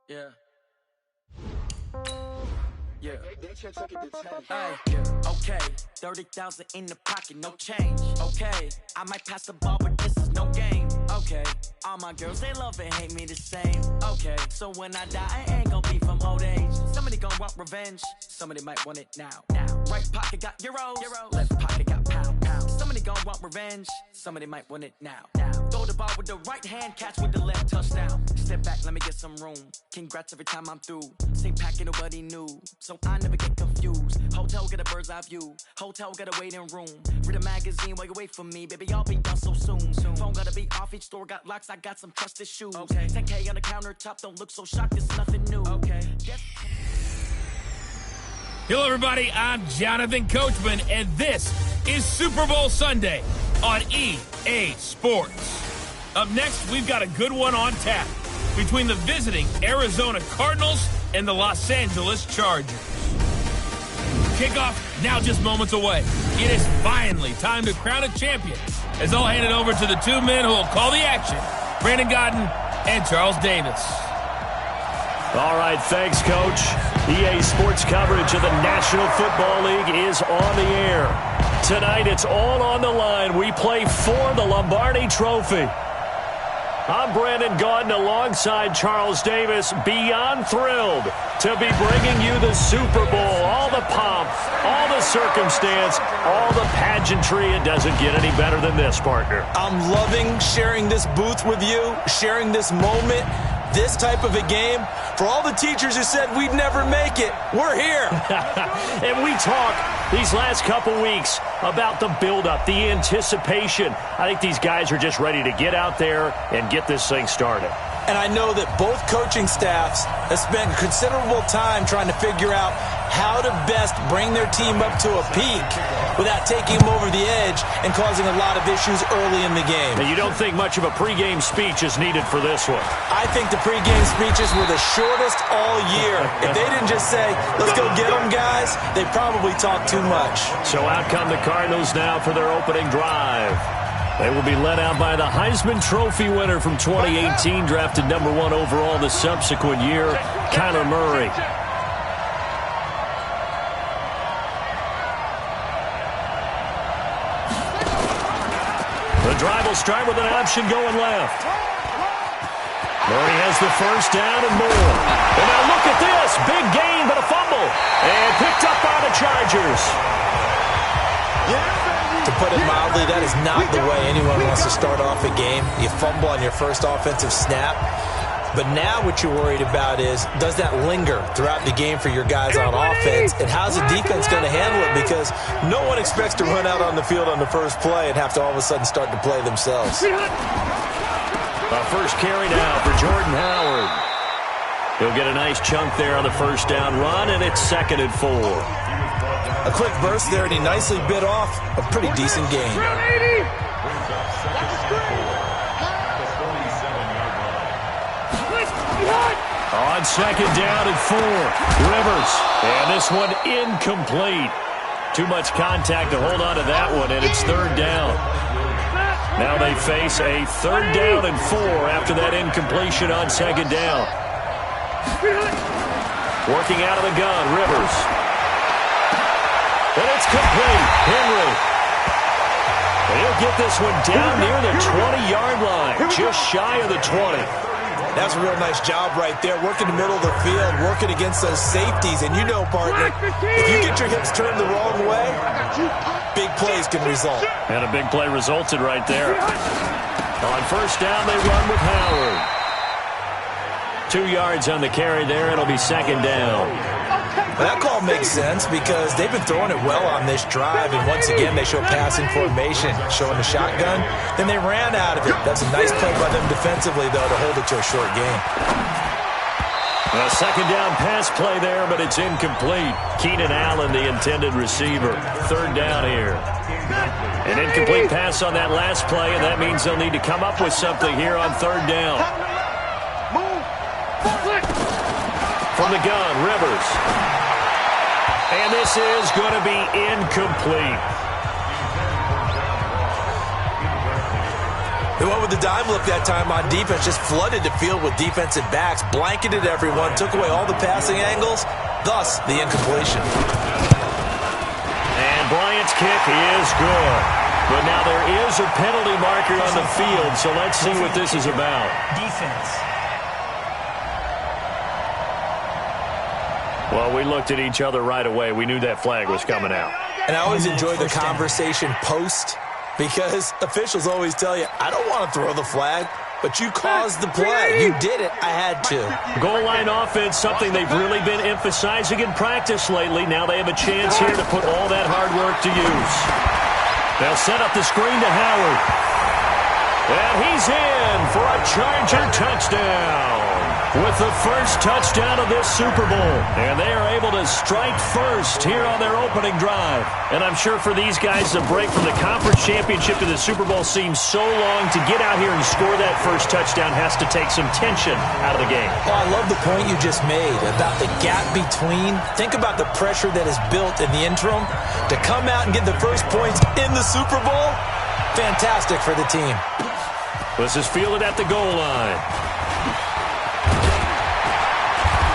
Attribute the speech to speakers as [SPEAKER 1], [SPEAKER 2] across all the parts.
[SPEAKER 1] Yeah. Yeah. Hey, okay. 30,000 in the pocket, no change. Okay, I might pass the ball, but this is no game. Okay, all my girls, they love and hate me the same. Okay, so when I die, I ain't gonna be from old age. Somebody gonna want revenge, somebody might want it now. Right pocket got euros, left pocket got pound. Somebody gonna want revenge, somebody might want it now. Throw the ball with the right hand, catch with the left, touchdown. Step back, let me get some room. Congrats every time I'm through. Same packet, nobody knew, so I never get confused. Hotel get a bird's eye view, hotel get a waiting room. Read a magazine while you wait for me, baby, I'll be done so soon. Phone gotta be off, each store got locks, I got some trusted shoes. Okay, 10K on the countertop, don't look so shocked, it's nothing new. Okay.
[SPEAKER 2] Hello, everybody. I'm Jonathan Coachman, and this is Super Bowl Sunday on EA Sports. Up next, we've got a good one on tap between the visiting Arizona Cardinals and the Los Angeles Chargers. Kickoff now just moments away. It is finally time to crown a champion, as I'll hand it over to the two men who will call the action, Brandon Godden and Charles Davis.
[SPEAKER 3] All right, thanks, Coach. EA Sports coverage of the National Football League is on the air. Tonight, it's all on the line. We play for the Lombardi Trophy. I'm Brandon Godden alongside Charles Davis, beyond thrilled to be bringing you the Super Bowl. All the pomp, all the circumstance, all the pageantry. It doesn't get any better than this, partner.
[SPEAKER 4] I'm loving sharing this booth with you, sharing this moment, this type of a game. For all the teachers who said we'd never make it, we're here.
[SPEAKER 3] And we talk these last couple weeks about the buildup, the anticipation. I think these guys are just ready to get out there and get this thing started.
[SPEAKER 4] And I know that both coaching staffs have spent considerable time trying to figure out how to best bring their team up to a peak without taking them over the edge and causing a lot of issues early in the game.
[SPEAKER 3] And you don't think much of a pregame speech is needed for this one?
[SPEAKER 4] I think the pregame speeches were the shortest all year. If they didn't just say, let's go get them, guys, they probably talked too much.
[SPEAKER 3] So out come the Cardinals now for their opening drive. They will be led out by the Heisman Trophy winner from 2018, drafted number 1 overall the subsequent year, Kyler Murray. The drive will start with an option going left. Murray has the first down and more. And now look at this. Big gain, but a fumble. And picked up by the Chargers.
[SPEAKER 4] To put it mildly, that is not the way anyone wants to start off a game. You fumble on your first offensive snap. But now what you're worried about is, does that linger throughout the game for your guys on offense? And how's the defense going to handle it? Because no one expects to run out on the field on the first play and have to all of a sudden start to play themselves.
[SPEAKER 3] First carry now for Jordan Howard. He'll get a nice chunk there on the first down run, and it's 2nd and 4.
[SPEAKER 4] A quick burst there, and he nicely bit off a pretty decent gain.
[SPEAKER 3] On 2nd down and 4, Rivers. And this one incomplete. Too much contact to hold on to that one, and it's 3rd down. Now they face a 3rd down and 4 after that incompletion on 2nd down. Working out of the gun, Rivers. And it's complete. Henry. And he'll get this one down near the 20-yard line, just shy of the 20.
[SPEAKER 4] That's a real nice job right there, working the middle of the field, working against those safeties. And you know, partner, if you get your hips turned the wrong way, big plays can result.
[SPEAKER 3] And a big play resulted right there. On first down, they run with Howard. 2 yards on the carry there. It'll be 2nd down.
[SPEAKER 4] Well, that call makes sense because they've been throwing it well on this drive, and once again they show passing formation, showing the shotgun. Then they ran out of it. That's a nice play by them defensively, though, to hold it to a short game.
[SPEAKER 3] A 2nd down pass play there, but it's incomplete. Keenan Allen, the intended receiver. 3rd down here. An incomplete pass on that last play, and that means they'll need to come up with something here on 3rd down. From the gun, Rivers. And this is going to be incomplete.
[SPEAKER 4] They went with the dime look that time on defense, just flooded the field with defensive backs, blanketed everyone, took away all the passing angles, thus the incompletion.
[SPEAKER 3] And Bryant's kick is good. But now there is a penalty marker on the field, so let's see what this is about.
[SPEAKER 1] Defense.
[SPEAKER 3] Well, we looked at each other right away. We knew that flag was coming out.
[SPEAKER 4] And I always enjoy the conversation post, because officials always tell you, I don't want to throw the flag, but you caused the play. You did it. I had to.
[SPEAKER 3] Goal line offense, something they've really been emphasizing in practice lately. Now they have a chance here to put all that hard work to use. They'll set up the screen to Howard. And he's in for a Charger touchdown. With the first touchdown of this Super Bowl. And they are able to strike first here on their opening drive. And I'm sure for these guys, the break from the conference championship to the Super Bowl seems so long. To get out here and score that first touchdown has to take some tension out of the game.
[SPEAKER 4] Oh, I love the point you just made about the gap between. Think about the pressure that is built in the interim. To come out and get the first points in the Super Bowl, fantastic for the team.
[SPEAKER 3] This is fielded at the goal line.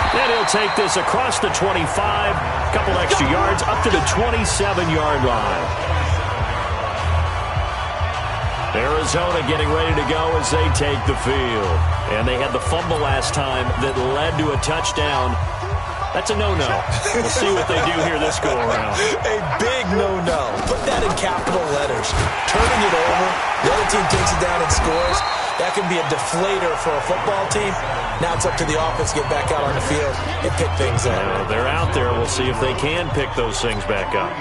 [SPEAKER 3] And he'll take this across the 25, a couple extra yards, up to the 27-yard line. Arizona getting ready to go as they take the field. And they had the fumble last time that led to a touchdown. That's a no-no. We'll see what they do here this go-around.
[SPEAKER 4] A big no-no. Put that in capital letters. Turning it over, the other team takes it down and scores. That can be a deflator for a football team. Now it's up to the offense to get back out on the field and pick things up.
[SPEAKER 3] They're out there. We'll see if they can pick those things back up.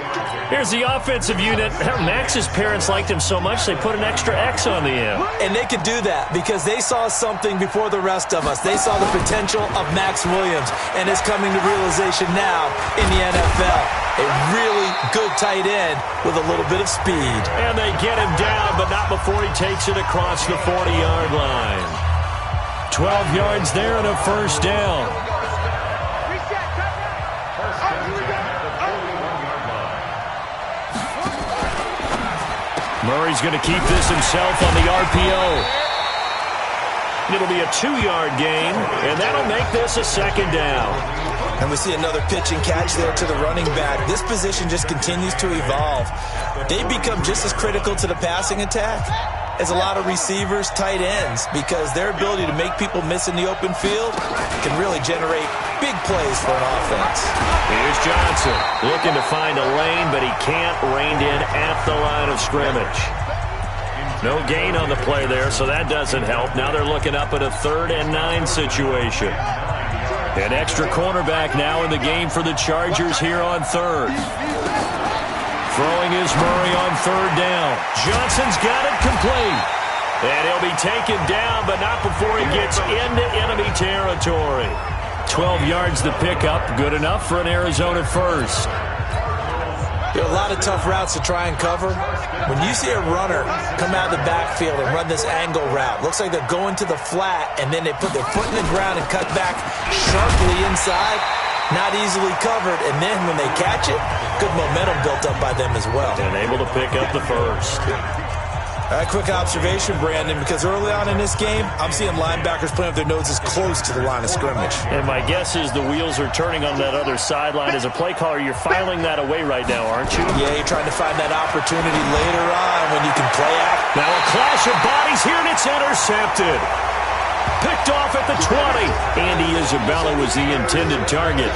[SPEAKER 3] Here's the offensive unit. Max's parents liked him so much they put an extra X on the end.
[SPEAKER 4] And they could do that because they saw something before the rest of us. They saw the potential of Max Williams, and it's coming to realization now in the NFL. A really good tight end with a little bit of speed.
[SPEAKER 3] And they get him down, but not before he takes it across the 40-yard line. 12 yards there and a first down. Murray's going to keep this himself on the RPO. It'll be a 2-yard gain, and that'll make this a second down.
[SPEAKER 4] And we see another pitch and catch there to the running back. This position just continues to evolve. They become just as critical to the passing attack as a lot of receivers, tight ends, because their ability to make people miss in the open field can really generate big plays for an offense.
[SPEAKER 3] Here's Johnson looking to find a lane, but he can't rein in at the line of scrimmage. No gain on the play there, so that doesn't help. Now they're looking up at a 3rd and 9 situation. An extra cornerback now in the game for the Chargers here on 3rd. Throwing is Murray on 3rd down. Johnson's got it complete. And he'll be taken down, but not before he gets into enemy territory. 12 yards to pick up. Good enough for an Arizona first.
[SPEAKER 4] There are a lot of tough routes to try and cover. When you see a runner come out of the backfield and run this angle route, looks like they're going to the flat, and then they put their foot in the ground and cut back sharply inside. Not easily covered, and then when they catch it, good momentum built up by them as well.
[SPEAKER 3] And able to pick up the first.
[SPEAKER 4] Quick observation, Brandon, because early on in this game, I'm seeing linebackers playing with their noses close to the line of scrimmage.
[SPEAKER 3] And my guess is the wheels are turning on that other sideline. As a play caller, you're filing that away right now, aren't you?
[SPEAKER 4] Yeah, you're trying to find that opportunity later on when you can play out.
[SPEAKER 3] Now a clash of bodies here, and it's intercepted. Picked off at the 20. Andy Isabella was the intended target.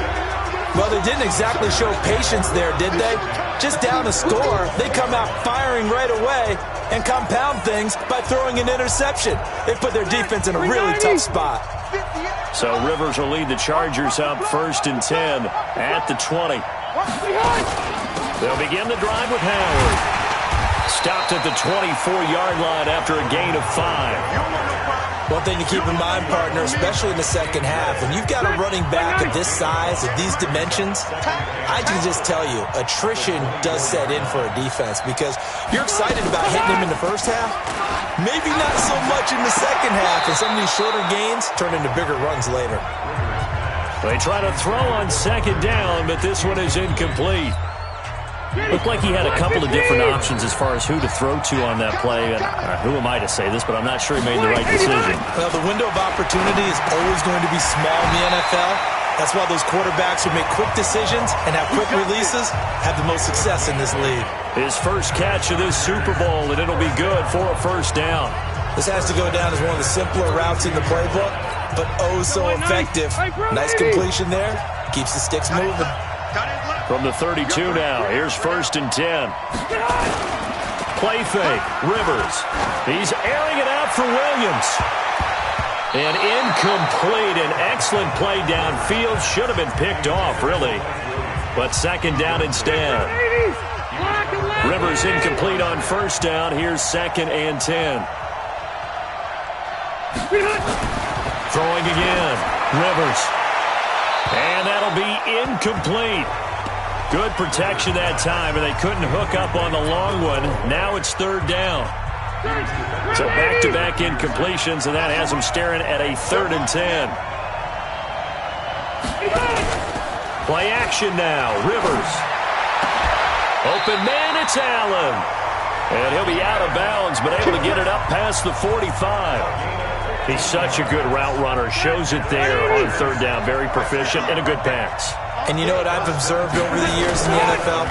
[SPEAKER 4] Well, they didn't exactly show patience there, did they? Just down a score, they come out firing right away and compound things by throwing an interception. They put their defense in a really tough spot.
[SPEAKER 3] So Rivers will lead the Chargers up 1st and 10 at the 20. They'll begin the drive with Howard. Stopped at the 24-yard line after a gain of 5.
[SPEAKER 4] One thing to keep in mind, partner, especially in the second half, when you've got a running back of this size, of these dimensions, I can just tell you, attrition does set in for a defense because you're excited about hitting him in the first half. Maybe not so much in the second half, and some of these shorter gains turn into bigger runs later.
[SPEAKER 3] They try to throw on 2nd down, but this one is incomplete. Looked like he had a couple of different options as far as who to throw to on that play. And, who am I to say this, but I'm not sure he made the right decision.
[SPEAKER 4] Well, the window of opportunity is always going to be small in the NFL. That's why those quarterbacks who make quick decisions and have quick releases have the most success in this league.
[SPEAKER 3] His first catch of this Super Bowl, and it'll be good for a first down.
[SPEAKER 4] This has to go down as one of the simpler routes in the playbook, but oh so effective. Nice completion there. Keeps the sticks moving.
[SPEAKER 3] From the 32 now, here's 1st and 10. Play fake, Rivers. He's airing it out for Williams. And incomplete, an excellent play downfield. Should have been picked off, really. But 2nd down instead. Rivers incomplete on 1st down. Here's 2nd and 10. Throwing again. Rivers. And that'll be incomplete. Good protection that time, and they couldn't hook up on the long one. Now it's 3rd down. So back-to-back incompletions, and that has them staring at a 3rd and 10. Play action now. Rivers. Open man, it's Allen. And he'll be out of bounds, but able to get it up past the 45. He's such a good route runner. Shows it there on 3rd down. Very proficient and a good pass.
[SPEAKER 4] And you know what I've observed over the years in the NFL?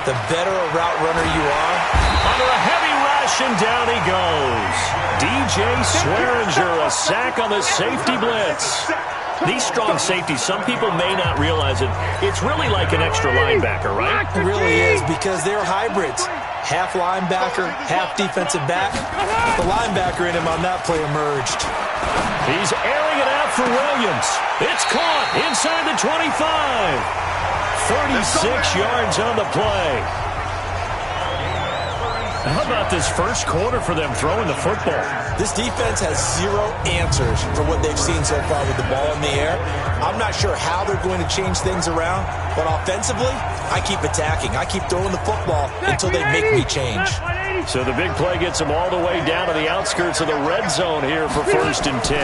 [SPEAKER 4] The better a route runner you are.
[SPEAKER 3] Under a heavy rush, and down he goes. DJ Swearinger, a sack on the safety blitz. These strong safeties, some people may not realize it. It's really like an extra linebacker, right?
[SPEAKER 4] It really is, because they're hybrids. Half linebacker, half defensive back. The linebacker in him on that play emerged.
[SPEAKER 3] He's airing it out for Williams. It's caught inside the 25. 36 yards on the play. How about this first quarter for them throwing the football?
[SPEAKER 4] This defense has zero answers for what they've seen so far with the ball in the air. I'm not sure how they're going to change things around, but offensively, I keep attacking. I keep throwing the football until they make me change.
[SPEAKER 3] So the big play gets them all the way down to the outskirts of the red zone here for 1st and 10.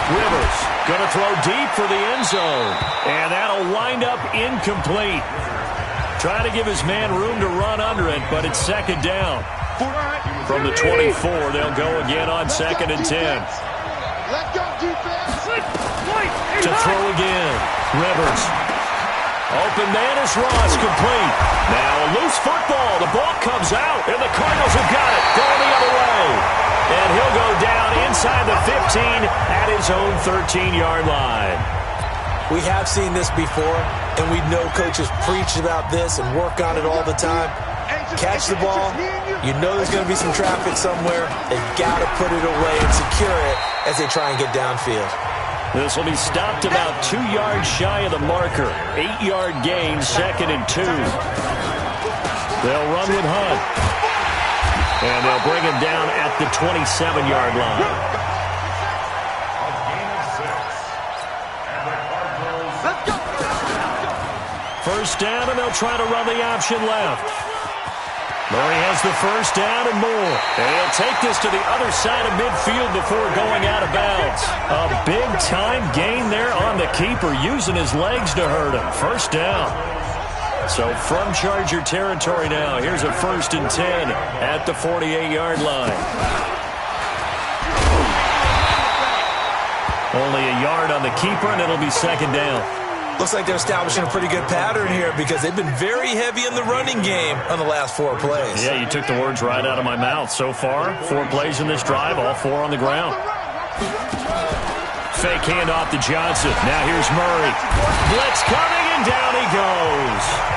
[SPEAKER 3] Rivers going to throw deep for the end zone, and that'll wind up incomplete. Trying to give his man room to run under it, but it's 2nd down. From the 24, they'll go again on 2nd and 10. To throw again. Rivers. Open man is Ross, complete. Now a loose football. The ball comes out, and the Cardinals have got it. Going the other way. And he'll go down inside the 15 at his own 13-yard line.
[SPEAKER 4] We have seen this before, and we know coaches preach about this and work on it all the time. Catch the ball. You know there's going to be some traffic somewhere. They've got to put it away and secure it as they try and get downfield.
[SPEAKER 3] This will be stopped about 2 yards shy of the marker. 8-yard gain, 2nd and 2. They'll run with Hunt. And they'll bring him down at the 27-yard line. First down, and they'll try to run the option left. Murray has the first down and more. And he'll take this to the other side of midfield before going out of bounds. A big-time gain there on the keeper, using his legs to hurt him. First down. So from Charger territory now, here's a 1st and 10 at the 48-yard line. Only a yard on the keeper, and it'll be 2nd down.
[SPEAKER 4] Looks like they're establishing a pretty good pattern here because they've been very heavy in the running game on the last 4 plays.
[SPEAKER 3] Yeah, you took the words right out of my mouth. So far, 4 plays in this drive, all 4 on the ground. Fake handoff to Johnson. Now here's Murray. Blitz coming, and down he goes.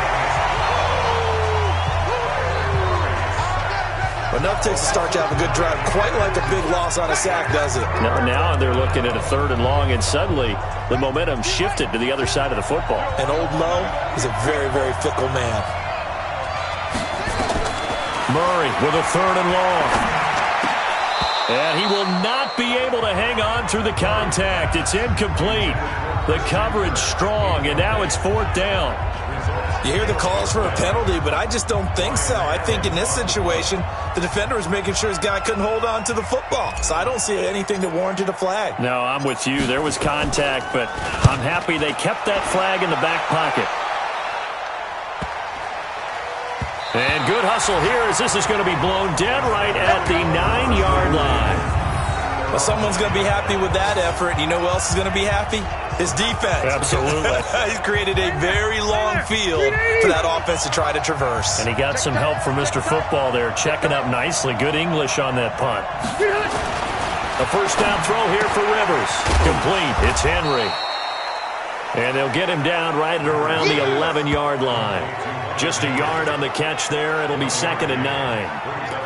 [SPEAKER 4] Enough takes to start to have a good drive. Quite like a big loss on a sack, does it?
[SPEAKER 3] Now they're looking at a 3rd and long, and suddenly the momentum shifted to the other side of the football.
[SPEAKER 4] And old Mo is a very, very fickle man.
[SPEAKER 3] Murray with a 3rd and long. And he will not be able to hang on through the contact. It's incomplete. The coverage strong, and now it's 4th down.
[SPEAKER 4] You hear the calls for a penalty, but I just don't think so. I think in this situation, the defender was making sure his guy couldn't hold on to the football. So I don't see anything that warranted a flag.
[SPEAKER 3] No, I'm with you. There was contact, but I'm happy they kept that flag in the back pocket. And good hustle here as this is going to be blown dead right at the 9-yard line.
[SPEAKER 4] Well, someone's going to be happy with that effort. You know who else is going to be happy? His defense.
[SPEAKER 3] Absolutely.
[SPEAKER 4] He's created a very long field for that offense to try to traverse.
[SPEAKER 3] And he got some help from Mr. Football there, checking up nicely. Good English on that punt. A first down throw here for Rivers. Complete. It's Henry. And they'll get him down right at around the 11-yard line. Just a yard on the catch there. It'll be 2nd and 9.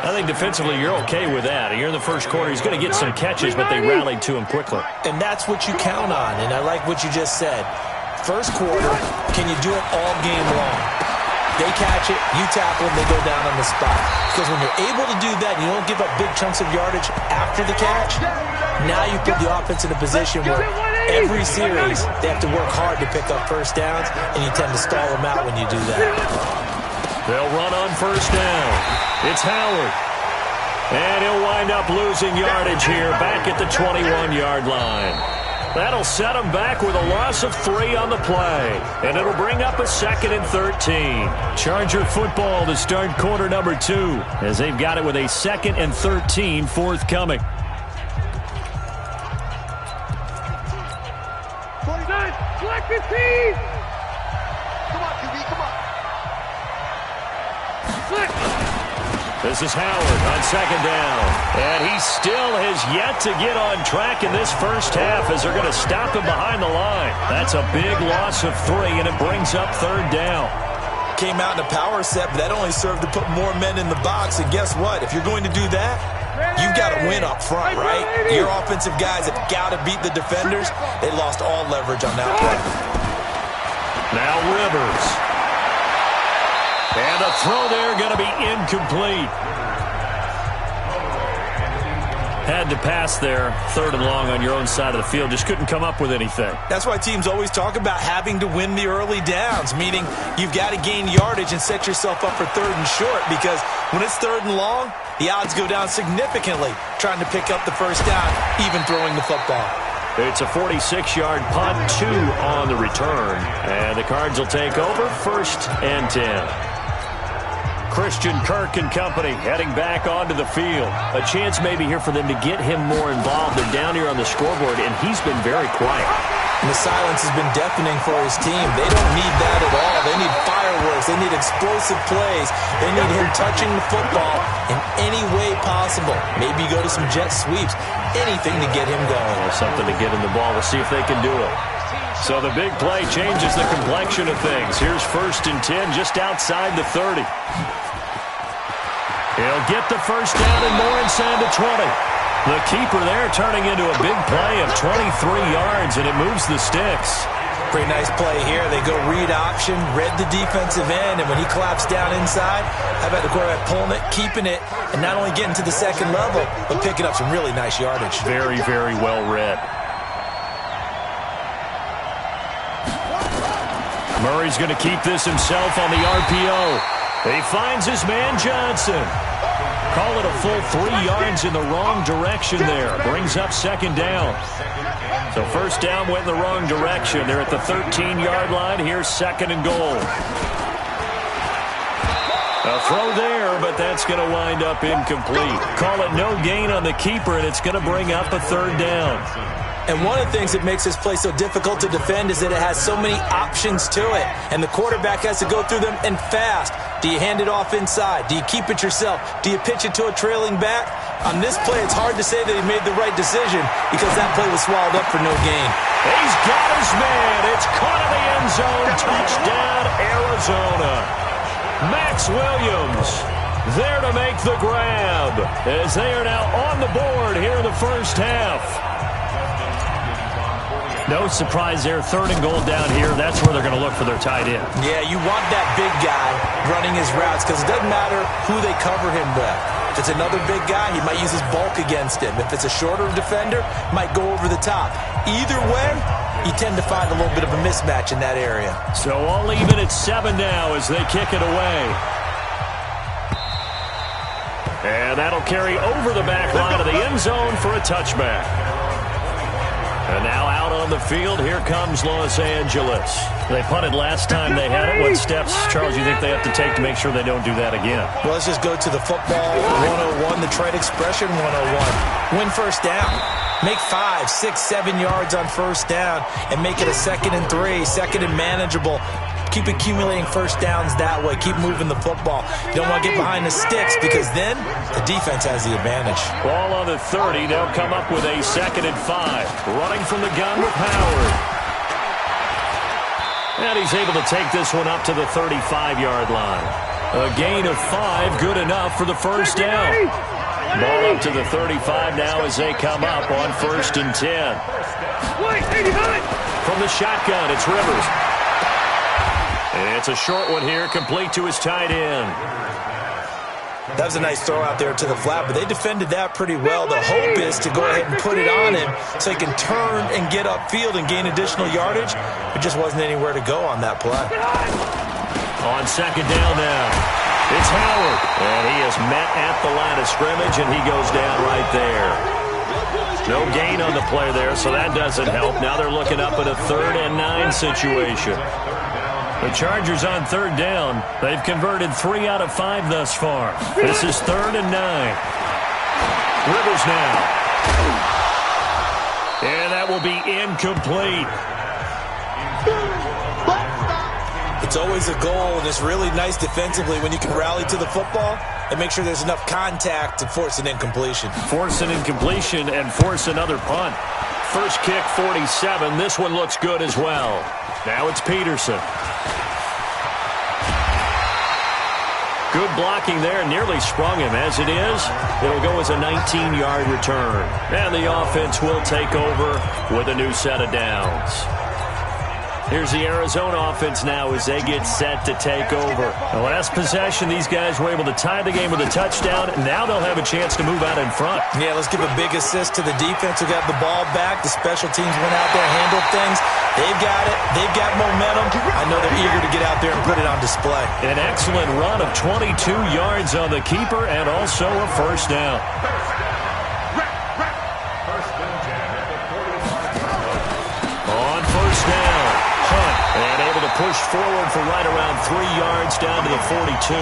[SPEAKER 3] I think defensively you're okay with that. Here in the first quarter, he's going to get some catches, but they rallied to him quickly.
[SPEAKER 4] And that's what you count on, and I like what you just said. First quarter, can you do it all game long? They catch it, you tackle them, they go down on the spot. Because when you're able to do that, you don't give up big chunks of yardage after the catch, now you put the offense in a position where every series they have to work hard to pick up first downs, and you tend to stall them out when you do that.
[SPEAKER 3] They'll run on first down. It's Howard. And he'll wind up losing yardage here back at the 21-yard line. That'll set him back with a loss of 3 on the play. And it'll bring up a 2nd and 13. Charger football to start quarter number 2 as they've got it with a 2nd and 13 forthcoming.
[SPEAKER 5] 29, flag 15. Come on, QB, come on.
[SPEAKER 3] This is Howard on 2nd down. And he still has yet to get on track in this first half as they're going to stop him behind the line. That's a big loss of 3, and it brings up 3rd down.
[SPEAKER 4] Came out in a power set, but that only served to put more men in the box. And guess what? If you're going to do that, you've got to win up front, right? Your offensive guys have got to beat the defenders. They lost all leverage on that play.
[SPEAKER 3] Now Rivers. And the throw there going to be incomplete. Had to pass there, 3rd and long on your own side of the field. Just couldn't come up with anything.
[SPEAKER 4] That's why teams always talk about having to win the early downs, meaning you've got to gain yardage and set yourself up for 3rd and short, because when it's 3rd and long, the odds go down significantly trying to pick up the first down, even throwing the football.
[SPEAKER 3] It's a 46-yard punt, 2 on the return. And the Cards will take over, 1st and 10. Christian Kirk and company heading back onto the field. A chance maybe here for them to get him more involved. They're down here on the scoreboard, and he's been very quiet.
[SPEAKER 4] And the silence has been deafening for his team. They don't need that at all. They need fireworks. They need explosive plays. They need him touching the football in any way possible. Maybe go to some jet sweeps. Anything to get him going.
[SPEAKER 3] Well, something to get him the ball. We'll see if they can do it. So the big play changes the complexion of things. Here's 1st and 10 just outside the 30. He'll get the first down and more inside the 20. The keeper there turning into a big play of 23 yards, and it moves the sticks.
[SPEAKER 4] Pretty nice play here. They go read option, read the defensive end, and when he claps down inside, how about the quarterback pulling it, keeping it, and not only getting to the 2nd level, but picking up some really nice yardage.
[SPEAKER 3] Very, very well read. Murray's going to keep this himself on the RPO. He finds his man Johnson. Call it a full 3 yards in the wrong direction there. Brings up 2nd down. So first down went in the wrong direction. They're at the 13-yard line. Here's 2nd and goal. A throw there, but that's going to wind up incomplete. Call it no gain on the keeper, and it's going to bring up a 3rd down.
[SPEAKER 4] And one of the things that makes this play so difficult to defend is that it has so many options to it. And the quarterback has to go through them and fast. Do you hand it off inside? Do you keep it yourself? Do you pitch it to a trailing back? On this play, it's hard to say that he made the right decision because that play was swallowed up for no gain.
[SPEAKER 3] He's got his man. It's caught in the end zone. Touchdown, Arizona. Max Williams there to make the grab as they are now on the board here in the first half. No surprise there. 3rd and goal down here. That's where they're going to look for their tight end.
[SPEAKER 4] Yeah, you want that big guy running his routes because it doesn't matter who they cover him with. If it's another big guy, he might use his bulk against him. If it's a shorter defender, might go over the top. Either way, you tend to find a little bit of a mismatch in that area.
[SPEAKER 3] So all even at 7 now as they kick it away. And that'll carry over the back line of the end zone for a touchback. And now out on the field, here comes Los Angeles. They punted last time they had it. What steps, Charles, do you think they have to take to make sure they don't do that again?
[SPEAKER 4] Well, let's just go to the football 101, the trade expression 101. Win first down. Make 5, 6, 7 yards on first down and make it a 2nd and 3, 2nd and manageable. Keep accumulating first downs that way. Keep moving the football. You don't want to get behind the sticks because then the defense has the advantage.
[SPEAKER 3] Ball on the 30. They'll come up with a 2nd and 5. Running from the gun with Howard. And he's able to take this one up to the 35-yard line. A gain of 5, good enough for the first down. Ball up to the 35 now as they come up on 1st and 10. From the shotgun, it's Rivers. It's a short one here, complete to his tight end.
[SPEAKER 4] That was a nice throw out there to the flat, but they defended that pretty well. The hope is to go ahead and put it on him so he can turn and get upfield and gain additional yardage. There just wasn't anywhere to go on that play.
[SPEAKER 3] On 2nd down now, it's Howard. And he is met at the line of scrimmage, and he goes down right there. No gain on the play there, so that doesn't help. Now they're looking up at a 3rd and 9 situation. The Chargers on 3rd down. They've converted 3 out of 5 thus far. This is 3rd and 9. Rivers now. And that will be incomplete.
[SPEAKER 4] It's always a goal, and it's really nice defensively when you can rally to the football and make sure there's enough contact to force an incompletion.
[SPEAKER 3] Force an incompletion and force another punt. First kick, 47. This one looks good as well. Now it's Peterson. Good blocking there, nearly sprung him. As it is, it'll go as a 19-yard return. And the offense will take over with a new set of downs. Here's the Arizona offense now as they get set to take over. The last possession, these guys were able to tie the game with a touchdown, and now they'll have a chance to move out in front.
[SPEAKER 4] Yeah, let's give a big assist to the defense who got the ball back. The special teams went out there, handled things. They've got it. They've got momentum. I know they're eager to get out there and put it on display.
[SPEAKER 3] An excellent run of 22 yards on the keeper and also a first down. On first down. And able to push forward for right around 3 yards down to the 42.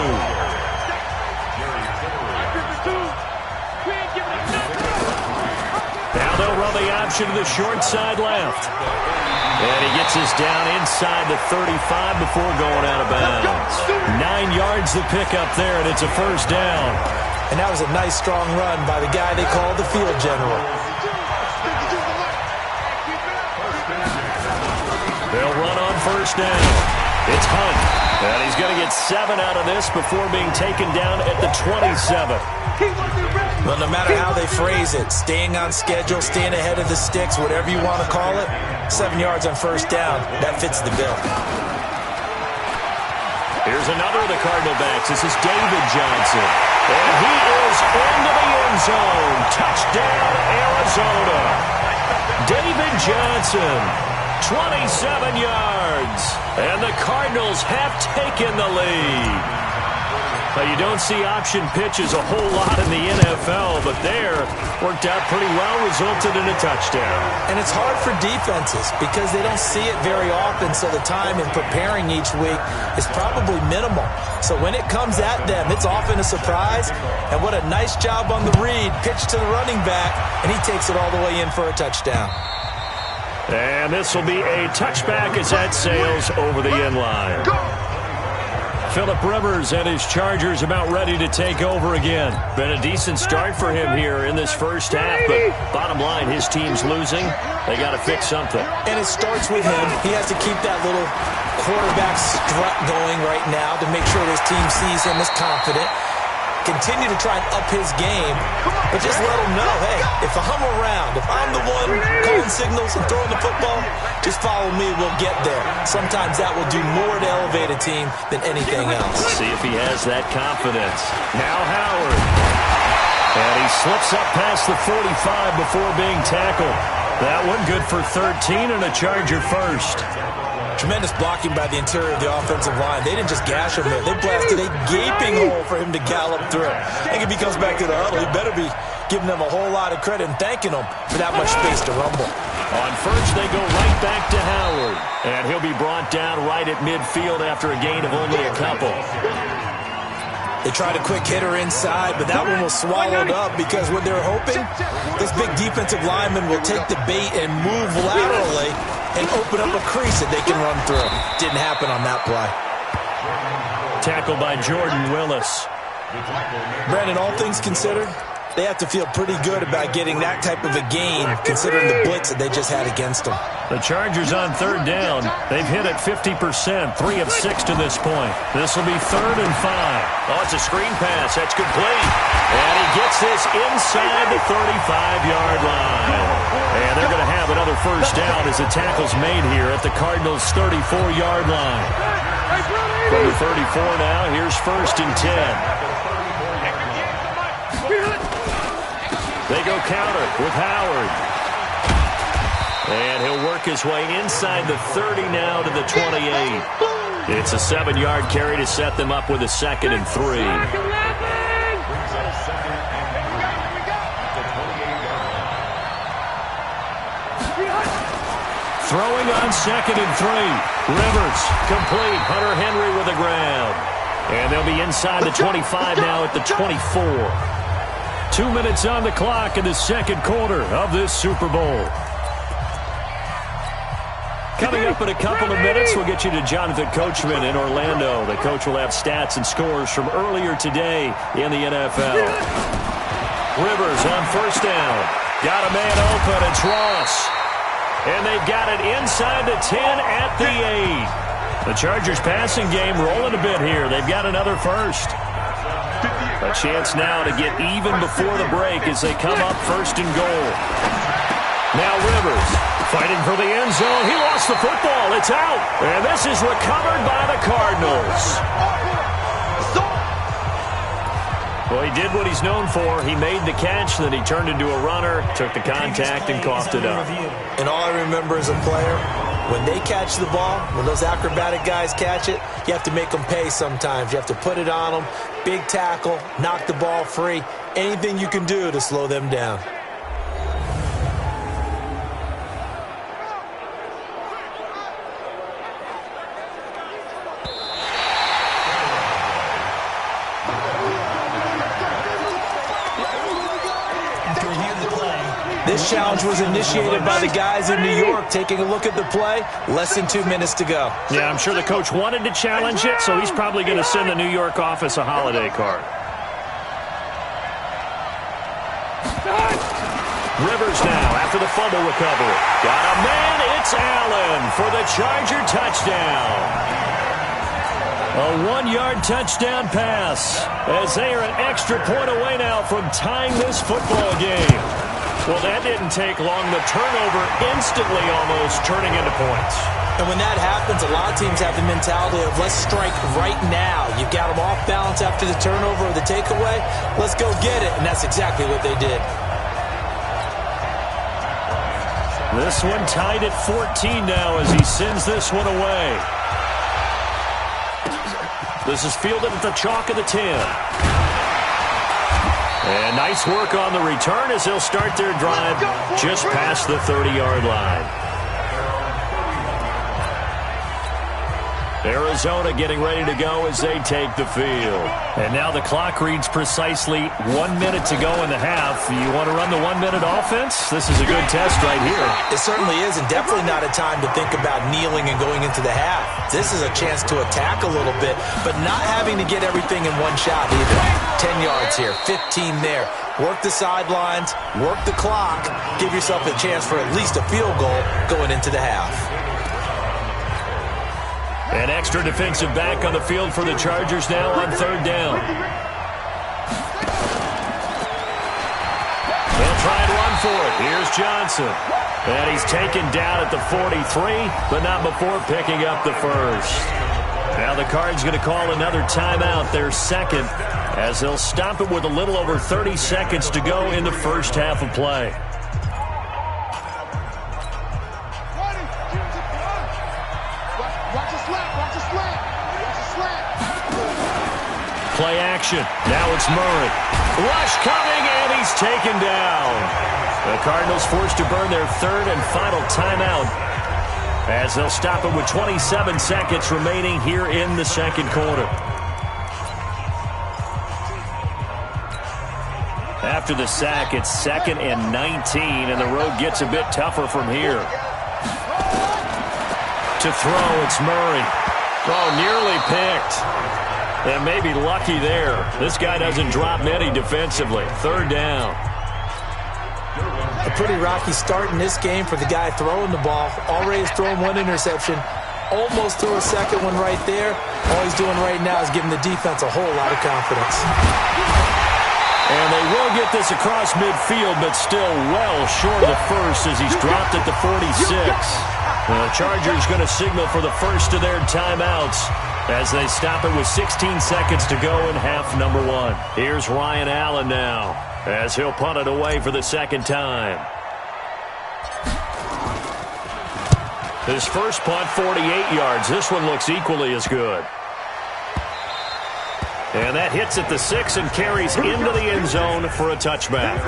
[SPEAKER 3] Now they'll run the option to the short side left. And he gets this down inside the 35 before going out of bounds. 9 yards to pick up there, and it's a first down.
[SPEAKER 4] And that was a nice, strong run by the guy they call the field general.
[SPEAKER 3] They'll run on first down. It's Hunt. And he's going to get 7 out of this before being taken down at the 27.
[SPEAKER 4] Well, no matter how they phrase it, staying on schedule, staying ahead of the sticks, whatever you want to call it, 7 yards on first down, that fits the bill.
[SPEAKER 3] Here's another of the Cardinal backs. This is David Johnson. And he is into the end zone. Touchdown, Arizona. David Johnson. 27 yards, and the Cardinals have taken the lead. Now, you don't see option pitches a whole lot in the NFL, but there worked out pretty well, resulted in a touchdown.
[SPEAKER 4] And it's hard for defenses because they don't see it very often, so the time in preparing each week is probably minimal. So when it comes at them, it's often a surprise, and what a nice job on the read, pitch to the running back, and he takes it all the way in for a touchdown.
[SPEAKER 3] And this will be a touchback as that sails over the end line. Phillip Rivers and his Chargers about ready to take over again. Been a decent start for him here in this first half, but bottom line, his team's losing. They got to fix something.
[SPEAKER 4] And it starts with him. He has to keep that little quarterback strut going right now to make sure his team sees him as confident. Continue to try and up his game, but just let him know, hey, if I'm around, if I'm the one calling signals and throwing the football, just follow me, we'll get there. Sometimes that will do more to elevate a team than anything else.
[SPEAKER 3] See if he has that confidence. Now Howard. And he slips up past the 45 before being tackled. That one good for 13 and a Charger first.
[SPEAKER 4] Tremendous blocking by the interior of the offensive line. They didn't just gash him there. They blasted a gaping hole for him to gallop through. I think if he comes back to the huddle, he better be giving them a whole lot of credit and thanking them for that much space to rumble.
[SPEAKER 3] On first, they go right back to Howard. And he'll be brought down right at midfield after a gain of only a couple.
[SPEAKER 4] They tried a quick hitter inside, but that one was swallowed up because what they're hoping, this big defensive lineman will take the bait and move laterally and open up a crease that they can run through. Didn't happen on that play.
[SPEAKER 3] Tackled by Jordan Willis.
[SPEAKER 4] Brandon, all things considered, they have to feel pretty good about getting that type of a gain considering the blitz that they just had against them.
[SPEAKER 3] The Chargers on third down. They've hit it 50%, 3 of 6 to this point. This will be 3rd and 5. Oh, it's a screen pass. That's complete. And he gets this inside the 35-yard line. And they're going to have another first down as the tackle's made here at the Cardinals' 34-yard line. From the 34 now, here's 1st and 10. They go counter with Howard. And he'll work his way inside the 30 now to the 28. It's a 7-yard carry to set them up with a 2nd and 3. Throwing on 2nd and 3. Rivers complete. Hunter Henry with the ground. And they'll be inside the 25 now at the 24. 2 minutes on the clock in the second quarter of this Super Bowl. Coming up in a couple of minutes, we'll get you to Jonathan Coachman in Orlando. The coach will have stats and scores from earlier today in the NFL. Rivers on first down. Got a man open. It's Ross. And they've got it inside the 10 at the 8. The Chargers passing game rolling a bit here. They've got another first. A chance now to get even before the break as they come up 1st and goal. Now Rivers fighting for the end zone. He lost the football. It's out. And this is recovered by the Cardinals. Well, he did what he's known for. He made the catch, then he turned into a runner, took the contact, and coughed it up.
[SPEAKER 4] And all I remember as a player, when they catch the ball, when those acrobatic guys catch it, you have to make them pay sometimes. You have to put it on them. Big tackle, knock the ball free. Anything you can do to slow them down. This challenge was initiated by the guys in New York. Taking a look at the play, less than 2 minutes to go.
[SPEAKER 3] Yeah, I'm sure the coach wanted to challenge it, so he's probably going to send the New York office a holiday card. Rivers now after the fumble recovery. Got a man, it's Allen for the Charger touchdown. A 1-yard touchdown pass as they are an extra point away now from tying this football game. Well, that didn't take long. The turnover instantly almost turning into points.
[SPEAKER 4] And when that happens, a lot of teams have the mentality of let's strike right now. You've got them off balance after the turnover or the takeaway. Let's go get it. And that's exactly what they did.
[SPEAKER 3] This one tied at 14 now as he sends this one away. This is fielded at the chalk of the 10. And nice work on the return as they'll start their drive just past the 30-yard line. Arizona getting ready to go as they take the field. And now the clock reads precisely 1 minute to go in the half. You want to run the 1 minute offense? This is a good test right here.
[SPEAKER 4] It certainly is, and definitely not a time to think about kneeling and going into the half. This is a chance to attack a little bit, but not having to get everything in one shot either. 10 yards here, 15 there. Work the sidelines, work the clock, give yourself a chance for at least a field goal going into the half.
[SPEAKER 3] An extra defensive back on the field for the Chargers now on third down. They'll try and run for it. Here's Johnson. And he's taken down at the 43, but not before picking up the first. Now the Cards going to call another timeout, their second, as they'll stop it with a little over 30 seconds to go in the first half of play. Play action. Now it's Murray. Rush coming, and he's taken down. The Cardinals forced to burn their third and final timeout as they'll stop it with 27 seconds remaining here in the second quarter. After the sack, it's 2nd and 19, and the road gets a bit tougher from here. To throw, it's Murray. Oh, nearly picked. And maybe lucky there. This guy doesn't drop many defensively. 3rd down.
[SPEAKER 4] A pretty rocky start in this game for the guy throwing the ball. Already has thrown 1 interception. Almost threw a second one right there. All he's doing right now is giving the defense a whole lot of confidence.
[SPEAKER 3] And they will get this across midfield, but still well short of the first as he's dropped at the 46. The Chargers going to signal for the first of their timeouts as they stop it with 16 seconds to go in half number 1. Here's Ryan Allen now as he'll punt it away for the second time. His first punt, 48 yards. This one looks equally as good. And that hits at the 6 and carries into the end zone for a touchback.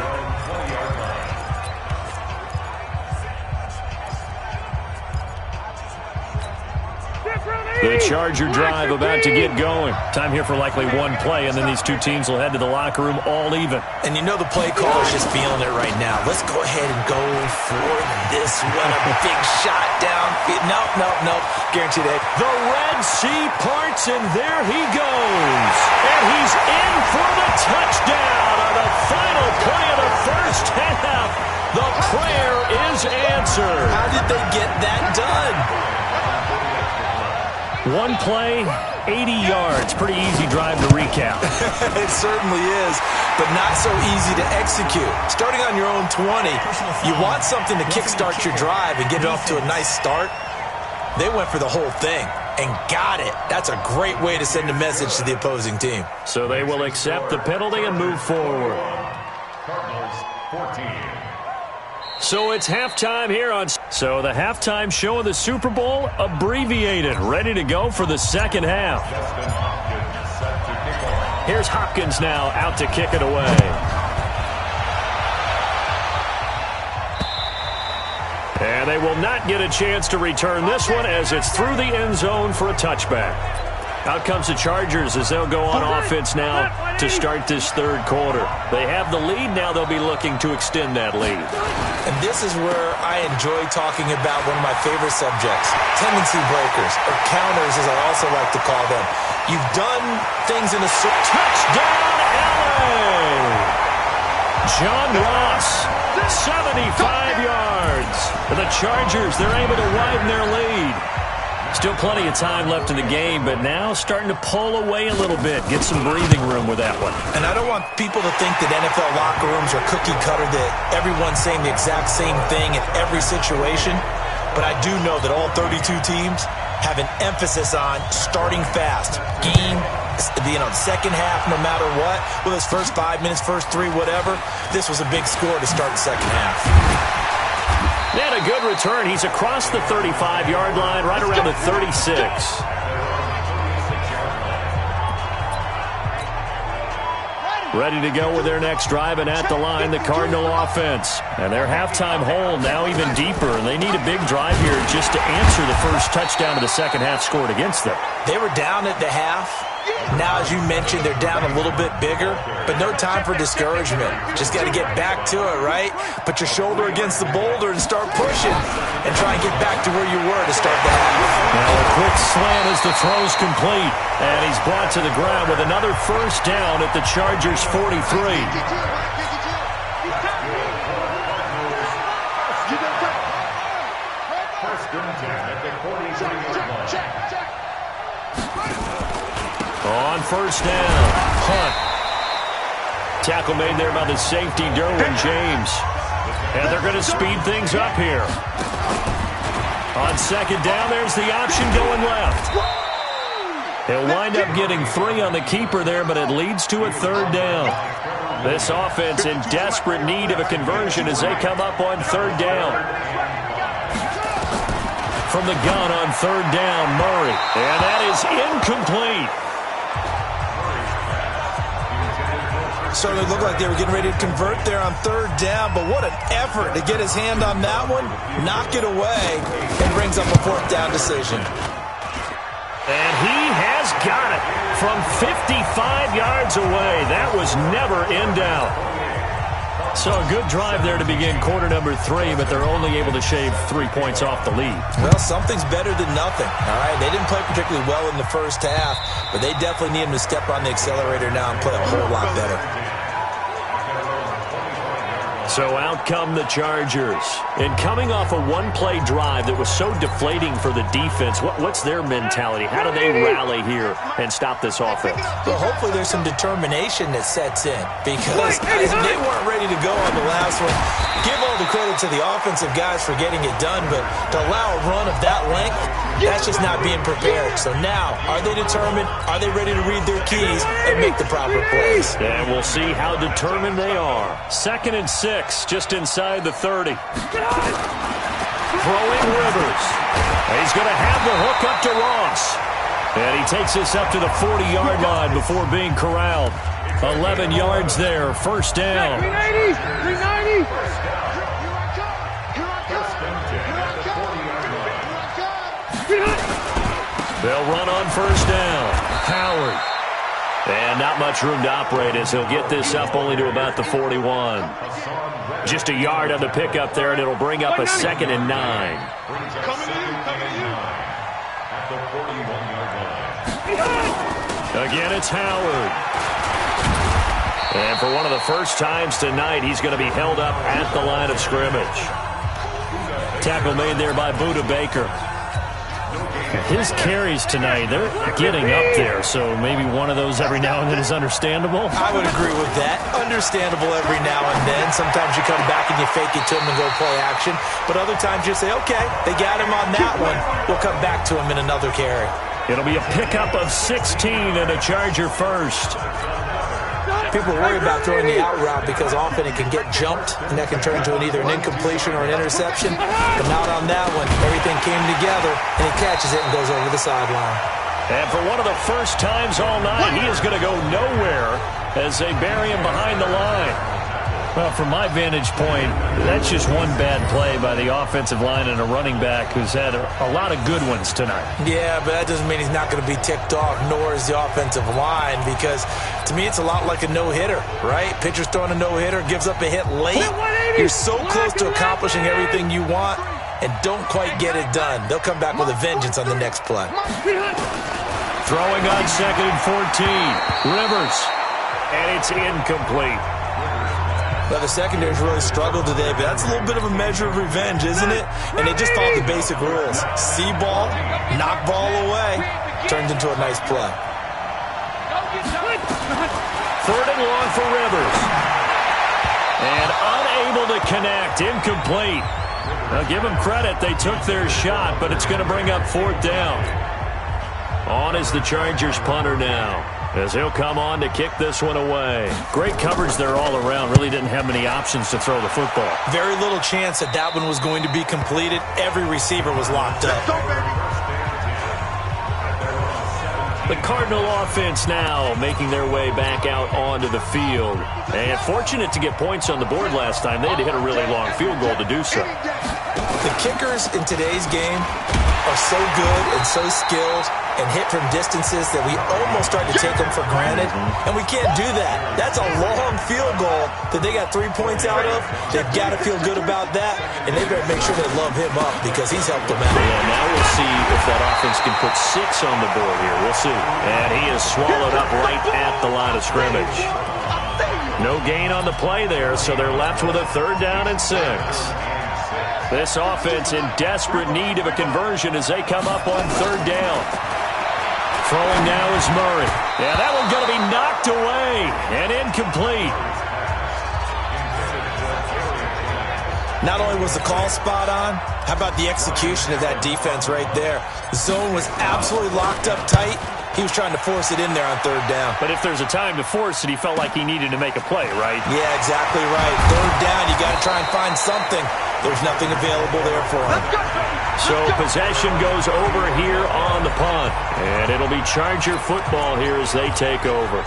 [SPEAKER 3] The Charger drive about to get going. Time here for likely one play, and then these two teams will head to the locker room all even.
[SPEAKER 4] And you know the play caller's just feeling it right now. Let's go ahead and go for this one. A big shot down. Nope. Guaranteed it.
[SPEAKER 3] The Red Sea parts, and there he goes. And he's in for the touchdown on the final play of the first half. The prayer is answered.
[SPEAKER 4] How did they get that done?
[SPEAKER 3] One play, 80 yards. Pretty easy drive to recap.
[SPEAKER 4] It certainly is, but not so easy to execute. Starting on your own 20, you want something to kickstart your drive and get it off to a nice start. They went for the whole thing and got it. That's a great way to send a message to the opposing team.
[SPEAKER 3] So they will accept the penalty and move forward.
[SPEAKER 6] Cardinals 14.
[SPEAKER 3] So it's halftime here on... So the halftime show of the Super Bowl abbreviated, ready to go for the second half. Here's Hopkins now out to kick it away. And they will not get a chance to return this one as it's through the end zone for a touchback. Out comes the Chargers as they'll go on offense now to start this third quarter. They have the lead. Now they'll be looking to extend that lead.
[SPEAKER 4] And this is where I enjoy talking about one of my favorite subjects, tendency breakers, or counters as I also like to call them. You've done things in a...
[SPEAKER 3] Touchdown, LA! John Ross, 75 yards. For the Chargers, they're able to widen their lead. Still plenty of time left in the game, but now starting to pull away a little bit. Get some breathing room with that one.
[SPEAKER 4] And I don't want people to think that NFL locker rooms are cookie cutter, that everyone's saying the exact same thing in every situation. But I do know that all 32 teams have an emphasis on starting fast. Game, second half, no matter what. Whether it's first 5 minutes, first 3, whatever. This was a big score to start the second half.
[SPEAKER 3] And a good return. He's across the 35-yard line, right around the 36. Ready to go with their next drive, and at the line, the Cardinal offense. And their halftime hole now even deeper, and they need a big drive here just to answer the first touchdown of the second half scored against them.
[SPEAKER 4] They were down at the half. Now, as you mentioned, they're down a little bit bigger, but no time for discouragement. Just got to get back to it, right? Put your shoulder against the boulder and start pushing and try and get back to where you were to start the half.
[SPEAKER 3] Now a quick slant as the throw's complete, and he's brought to the ground with another first down at the Chargers' 43. On first down, punt. Tackle made there by the safety, Derwin James. And they're going to speed things up here. On second down, there's the option going left. He'll wind up getting 3 on the keeper there, but it leads to a third down. This offense in desperate need of a conversion as they come up on third down. From the gun on third down, Murray. And that is incomplete.
[SPEAKER 4] Certainly looked like they were getting ready to convert there on third down, but what an effort to get his hand on that one, knock it away, and brings up a fourth down decision.
[SPEAKER 3] And he has got it from 55 yards away. That was never in doubt. So a good drive there to begin quarter number 3, but they're only able to shave 3 points off the lead.
[SPEAKER 4] Well, something's better than nothing, all right? They didn't play particularly well in the first half, but they definitely need him to step on the accelerator now and play a whole lot better.
[SPEAKER 3] So out come the Chargers. And coming off a one-play drive that was so deflating for the defense, what's their mentality? How do they rally here and stop this offense?
[SPEAKER 4] Well, hopefully there's some determination that sets in because they weren't ready to go on the last one. Give all the credit to the offensive guys for getting it done, but to allow a run of that length, that's just not being prepared. So now, are they determined? Are they ready to read their keys and make the proper plays?
[SPEAKER 3] And we'll see how determined they are. 2nd and 6, just inside the 30. Throwing Rivers. He's going to have the hook up to Ross. And he takes this up to the 40-yard line before being corralled. 11 yards there, first down.
[SPEAKER 5] 390!
[SPEAKER 3] They'll run on first down. Howard. And not much room to operate as he'll get this up only to about the 41. Just a yard on the pickup there, and it'll bring up a 2nd and 9. Again, it's Howard. And for one of the first times tonight, he's going to be held up at the line of scrimmage. Tackle made there by Budda Baker. His carries tonight, they're getting up there, so maybe one of those every now and then is understandable.
[SPEAKER 4] I would agree with that. Understandable every now and then. Sometimes you come back and you fake it to him and go play action. But other times you say, okay, they got him on that one. We'll come back to him in another carry.
[SPEAKER 3] It'll be a pickup of 16 and a Charger first.
[SPEAKER 4] People worry about throwing the out route because often it can get jumped, and that can turn into either an incompletion or an interception. But not on that one. Everything came together, and he catches it and goes over the sideline.
[SPEAKER 3] And for one of the first times all night, he is going to go nowhere as they bury him behind the line. Well, from my vantage point, that's just one bad play by the offensive line and a running back who's had a lot of good ones tonight.
[SPEAKER 4] Yeah, but that doesn't mean he's not going to be ticked off, nor is the offensive line, because to me it's a lot like a no-hitter, right? Pitcher's throwing a no-hitter, gives up a hit late. You're so close to accomplishing everything you want and don't quite get it done. They'll come back with a vengeance on the next play.
[SPEAKER 3] Throwing on 2nd and 14. Rivers. And it's incomplete.
[SPEAKER 4] Well, the secondary's really struggled today, but that's a little bit of a measure of revenge, isn't it? And they just followed the basic rules. See ball, knock ball away, turned into a nice play.
[SPEAKER 3] 3rd and long for Rivers. And unable to connect, incomplete. Now give them credit, they took their shot, but it's going to bring up 4th down. On is the Chargers punter now, as he'll come on to kick this one away. Great coverage there all around. Really didn't have many options to throw the football.
[SPEAKER 4] Very little chance that that one was going to be completed. Every receiver was locked up.
[SPEAKER 3] The Cardinal offense now making their way back out onto the field. And fortunate to get points on the board last time. They had to hit a really long field goal to do so.
[SPEAKER 4] The kickers in today's game are so good and so skilled and hit from distances that we almost start to take them for granted. And we can't do that. That's a long field goal that they got 3 points out of. They've got to feel good about that, and they better make sure they love him up because he's helped them out.
[SPEAKER 3] Yeah, now we'll see if that offense can put 6 on the board here. We'll see. And he is swallowed up right at the line of scrimmage. No gain on the play there, so they're left with a 3rd down and 6. This offense in desperate need of a conversion as they come up on 3rd down. Throwing now is Murray. Yeah, that one's going to be knocked away and incomplete.
[SPEAKER 4] Not only was the call spot on, how about the execution of that defense right there? The zone was absolutely locked up tight. He was trying to force it in there on 3rd down.
[SPEAKER 3] But if there's a time to force it, he felt like he needed to make a play, right?
[SPEAKER 4] Yeah, exactly right. 3rd down, you got to try and find something. There's nothing available there for him.
[SPEAKER 3] So possession goes over here on the punt. And it'll be Charger football here as they take over.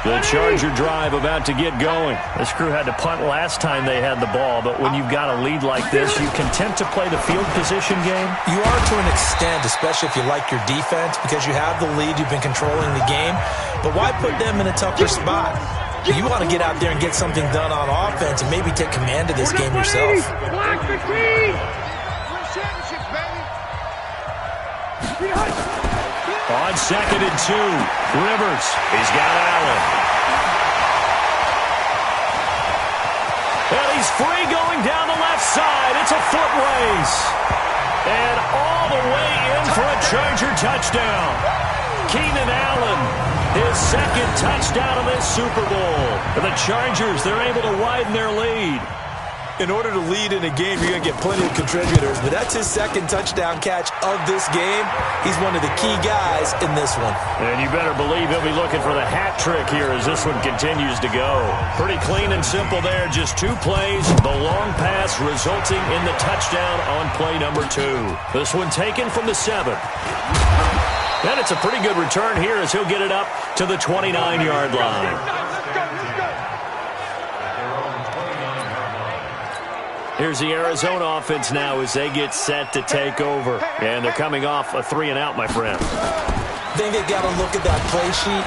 [SPEAKER 3] The Charger drive about to get going. This crew had to punt last time they had the ball, but when you've got a lead like this, you content to play the field position game?
[SPEAKER 4] You are to an extent, especially if you like your defense, because you have the lead, you've been controlling the game. But why put them in a tougher spot? You want to get out there and get something done on offense and maybe take command of this game yourself.
[SPEAKER 5] Block the team! Win championships, baby!
[SPEAKER 3] On 2nd and 2, Rivers. He's got Allen. And he's free going down the left side. It's a foot race. And all the way in for a Charger touchdown. Keenan Allen, his second touchdown of this Super Bowl. For the Chargers, they're able to widen their lead.
[SPEAKER 4] In order to lead in a game, you're going to get plenty of contributors, but that's his second touchdown catch of this game. He's one of the key guys in this one.
[SPEAKER 3] And you better believe he'll be looking for the hat trick here as this one continues to go. Pretty clean and simple there. Just 2 plays. The long pass resulting in the touchdown on play number 2. This one taken from the 7. And it's a pretty good return here as he'll get it up to the 29-yard line. Here's the Arizona offense now as they get set to take over. And they're coming off a 3-and-out, my friend.
[SPEAKER 4] I think they've got to look at that play sheet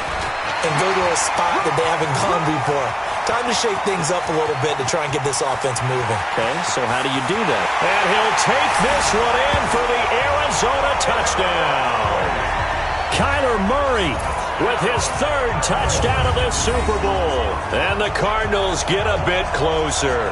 [SPEAKER 4] and go to a spot that they haven't gone before. Time to shake things up a little bit to try and get this offense moving.
[SPEAKER 3] Okay, so how do you do that? And he'll take this one in for the Arizona touchdown. Kyler Murray with his 3rd touchdown of this Super Bowl. And the Cardinals get a bit closer.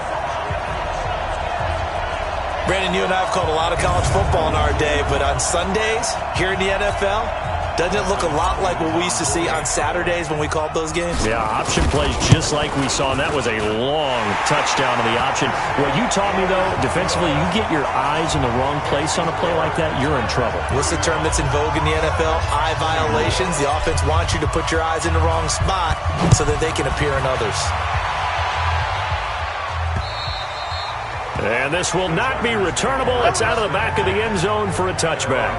[SPEAKER 4] Brandon, you and I have called a lot of college football in our day, but on Sundays, here in the NFL, doesn't it look a lot like what we used to see on Saturdays when we called those games?
[SPEAKER 3] Yeah, option plays just like we saw, and that was a long touchdown on the option. What you taught me, though, defensively, you get your eyes in the wrong place on a play like that, you're in trouble.
[SPEAKER 4] What's the term that's in vogue in the NFL? Eye violations. The offense wants you to put your eyes in the wrong spot so that they can appear in others.
[SPEAKER 3] And this will not be returnable. It's out of the back of the end zone for a touchback.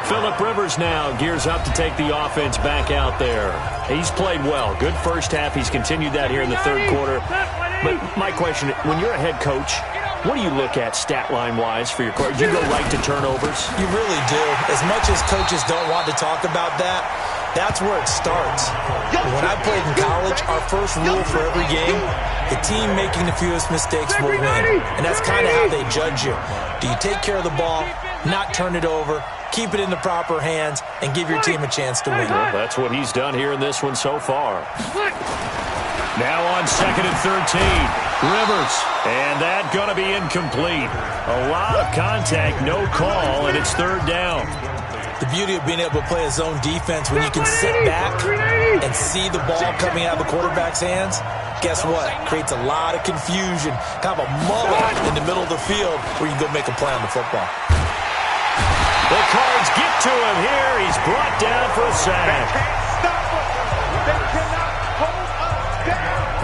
[SPEAKER 3] Phillip Rivers now gears up to take the offense back out there. He's played well. Good first half. He's continued that here in the 3rd quarter. But my question, when you're a head coach, what do you look at stat line-wise for your coach? You go right to turnovers?
[SPEAKER 4] You really do. As much as coaches don't want to talk about that, that's where it starts. When I played in college, our first rule for every game, the team making the fewest mistakes will win. And that's kind of how they judge you. Do you take care of the ball, not turn it over, keep it in the proper hands, and give your team a chance to win?
[SPEAKER 3] Well, that's what he's done here in this one so far. Now on 2nd and 13, Rivers. And that going to be incomplete. A lot of contact, no call, and it's 3rd down.
[SPEAKER 4] The beauty of being able to play a zone defense when you can sit back and see the ball coming out of the quarterback's hands, guess what? Creates a lot of confusion, kind of a mullet in the middle of the field where you can go make a play on the football.
[SPEAKER 3] The Cards get to him here. He's brought down for a sack.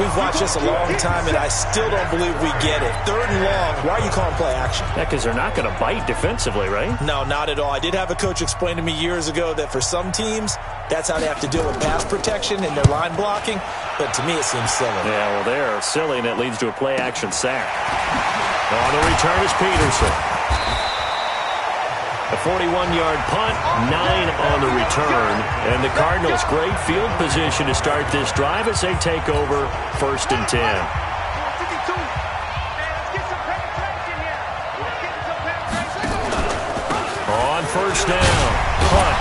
[SPEAKER 4] We've watched this a long time, and I still don't believe we get it. 3rd and long, why are you calling play action?
[SPEAKER 3] Yeah, because they're not going to bite defensively, right?
[SPEAKER 4] No, not at all. I did have a coach explain to me years ago that for some teams, that's how they have to deal with pass protection and their line blocking. But to me, it seems silly.
[SPEAKER 3] Yeah, well, they're silly, and it leads to a play-action sack. On the return is Peterson. A 41-yard punt, 9 on the return. And the Cardinals, great field position to start this drive as they take over 1st and 10. On 1st down, punt.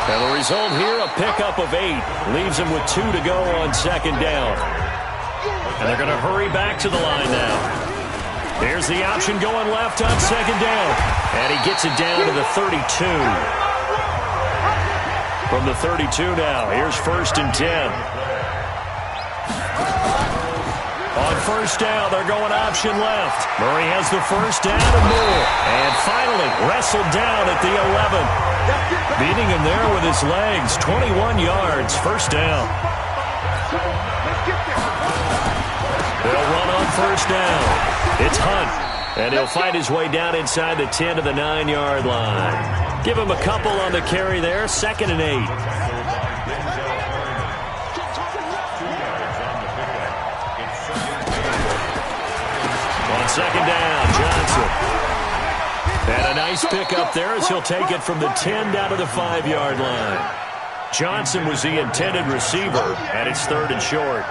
[SPEAKER 3] And the result here, a pickup of 8. Leaves him with 2 to go on 2nd down. And they're going to hurry back to the line now. Here's the option going left on 2nd down. And he gets it down to the 32. From the 32 now, here's 1st and 10. On 1st down, they're going option left. Murray has the 1st down and more. And finally, wrestled down at the 11. Beating him there with his legs. 21 yards, 1st down. They'll run on 1st down. It's Hunt, and he'll fight his way down inside the 10 to the 9-yard line. Give him a couple on the carry there, 2nd and 8. second down, Johnson. And a nice pickup there as he'll take it from the 10 down to the 5-yard line. Johnson was the intended receiver, and it's 3rd and short.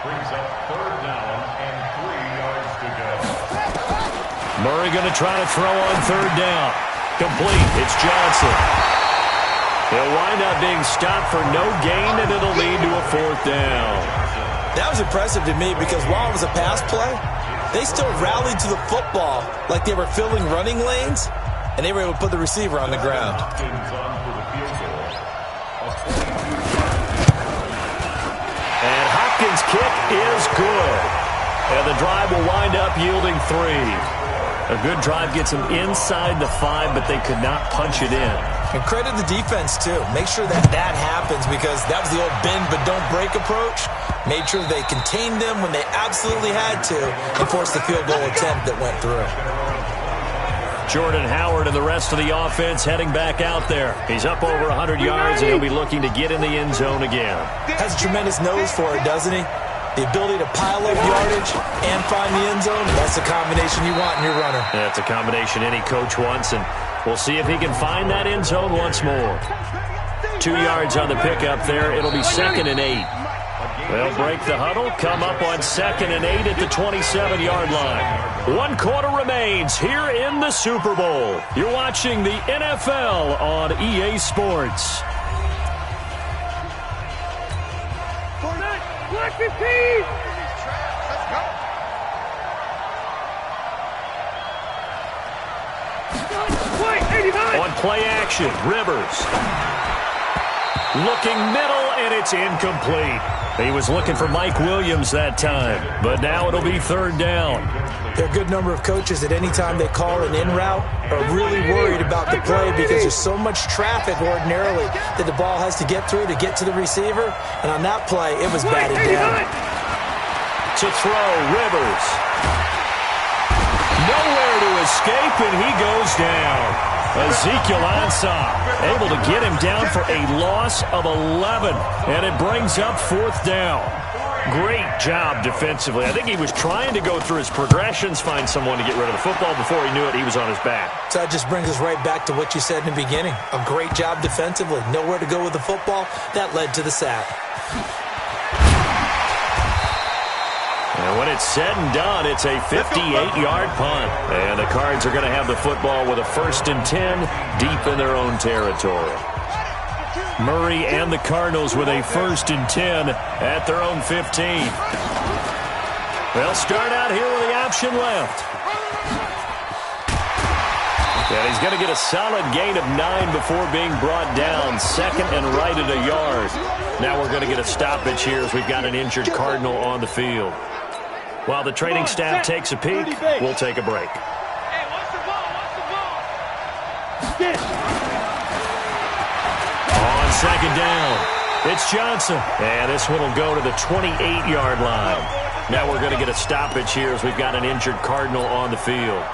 [SPEAKER 6] Brings up 3rd down and 3 yards to go.
[SPEAKER 3] Murray going to try to throw on 3rd down. Complete. It's Johnson. He'll wind up being stopped for no gain, and it'll lead to a 4th down.
[SPEAKER 4] That was impressive to me because while it was a pass play, they still rallied to the football like they were filling running lanes, and they were able to put the receiver on the ground.
[SPEAKER 3] And Hopkins' kick is good. And the drive will wind up yielding 3. A good drive gets them inside the 5, but they could not punch it in.
[SPEAKER 4] And credit the defense, too. Make sure that happens because that was the old bend but don't break approach. Made sure they contained them when they absolutely had to and forced the field goal attempt that went through.
[SPEAKER 3] Jordan Howard and the rest of the offense heading back out there. He's up over 100 yards, and he'll be looking to get in the end zone again.
[SPEAKER 4] Has a tremendous nose for it, doesn't he? The ability to pile up yardage and find the end zone, that's the combination you want in your runner.
[SPEAKER 3] That's a combination any coach wants, and we'll see if he can find that end zone once more. 2 yards on the pickup there. It'll be 2nd and 8. They'll break the huddle, come up on 2nd and 8 at the 27-yard line. 1 quarter remains here in the Super Bowl. You're watching the NFL on EA Sports.
[SPEAKER 5] Black 15! Let's go!
[SPEAKER 3] On play action, Rivers. Looking middle, and it's incomplete. He was looking for Mike Williams that time, but now it'll be 3rd down.
[SPEAKER 4] There are a good number of coaches that any time they call an in route are really worried about the play because there's so much traffic ordinarily that the ball has to get through to get to the receiver. And on that play, it was batted down.
[SPEAKER 3] To throw, Rivers. Nowhere to escape, and he goes down. Ezekiel Ansah able to get him down for a loss of 11, and it brings up 4th down. Great job defensively. I think he was trying to go through his progressions, find someone to get rid of the football. Before he knew it, he was on his back.
[SPEAKER 4] So that just brings us right back to what you said in the beginning. A great job defensively. Nowhere to go with the football. That led to the sack.
[SPEAKER 3] And when it's said and done, it's a 58-yard punt. And the Cards are going to have the football with a 1st and 10 deep in their own territory. Murray and the Cardinals with a 1st and 10 at their own 15. They'll start out here with the option left. And he's going to get a solid gain of 9 before being brought down. 2nd and right at a yard. Now we're going to get a stoppage here as we've got an injured Cardinal on the field. While the training staff takes a peek, we'll take a break.
[SPEAKER 5] Hey, watch the ball, watch the ball.
[SPEAKER 3] On 2nd down, it's Johnson. And this one will go to the 28-yard line. Now we're going to get a stoppage here as we've got an injured Cardinal on the field.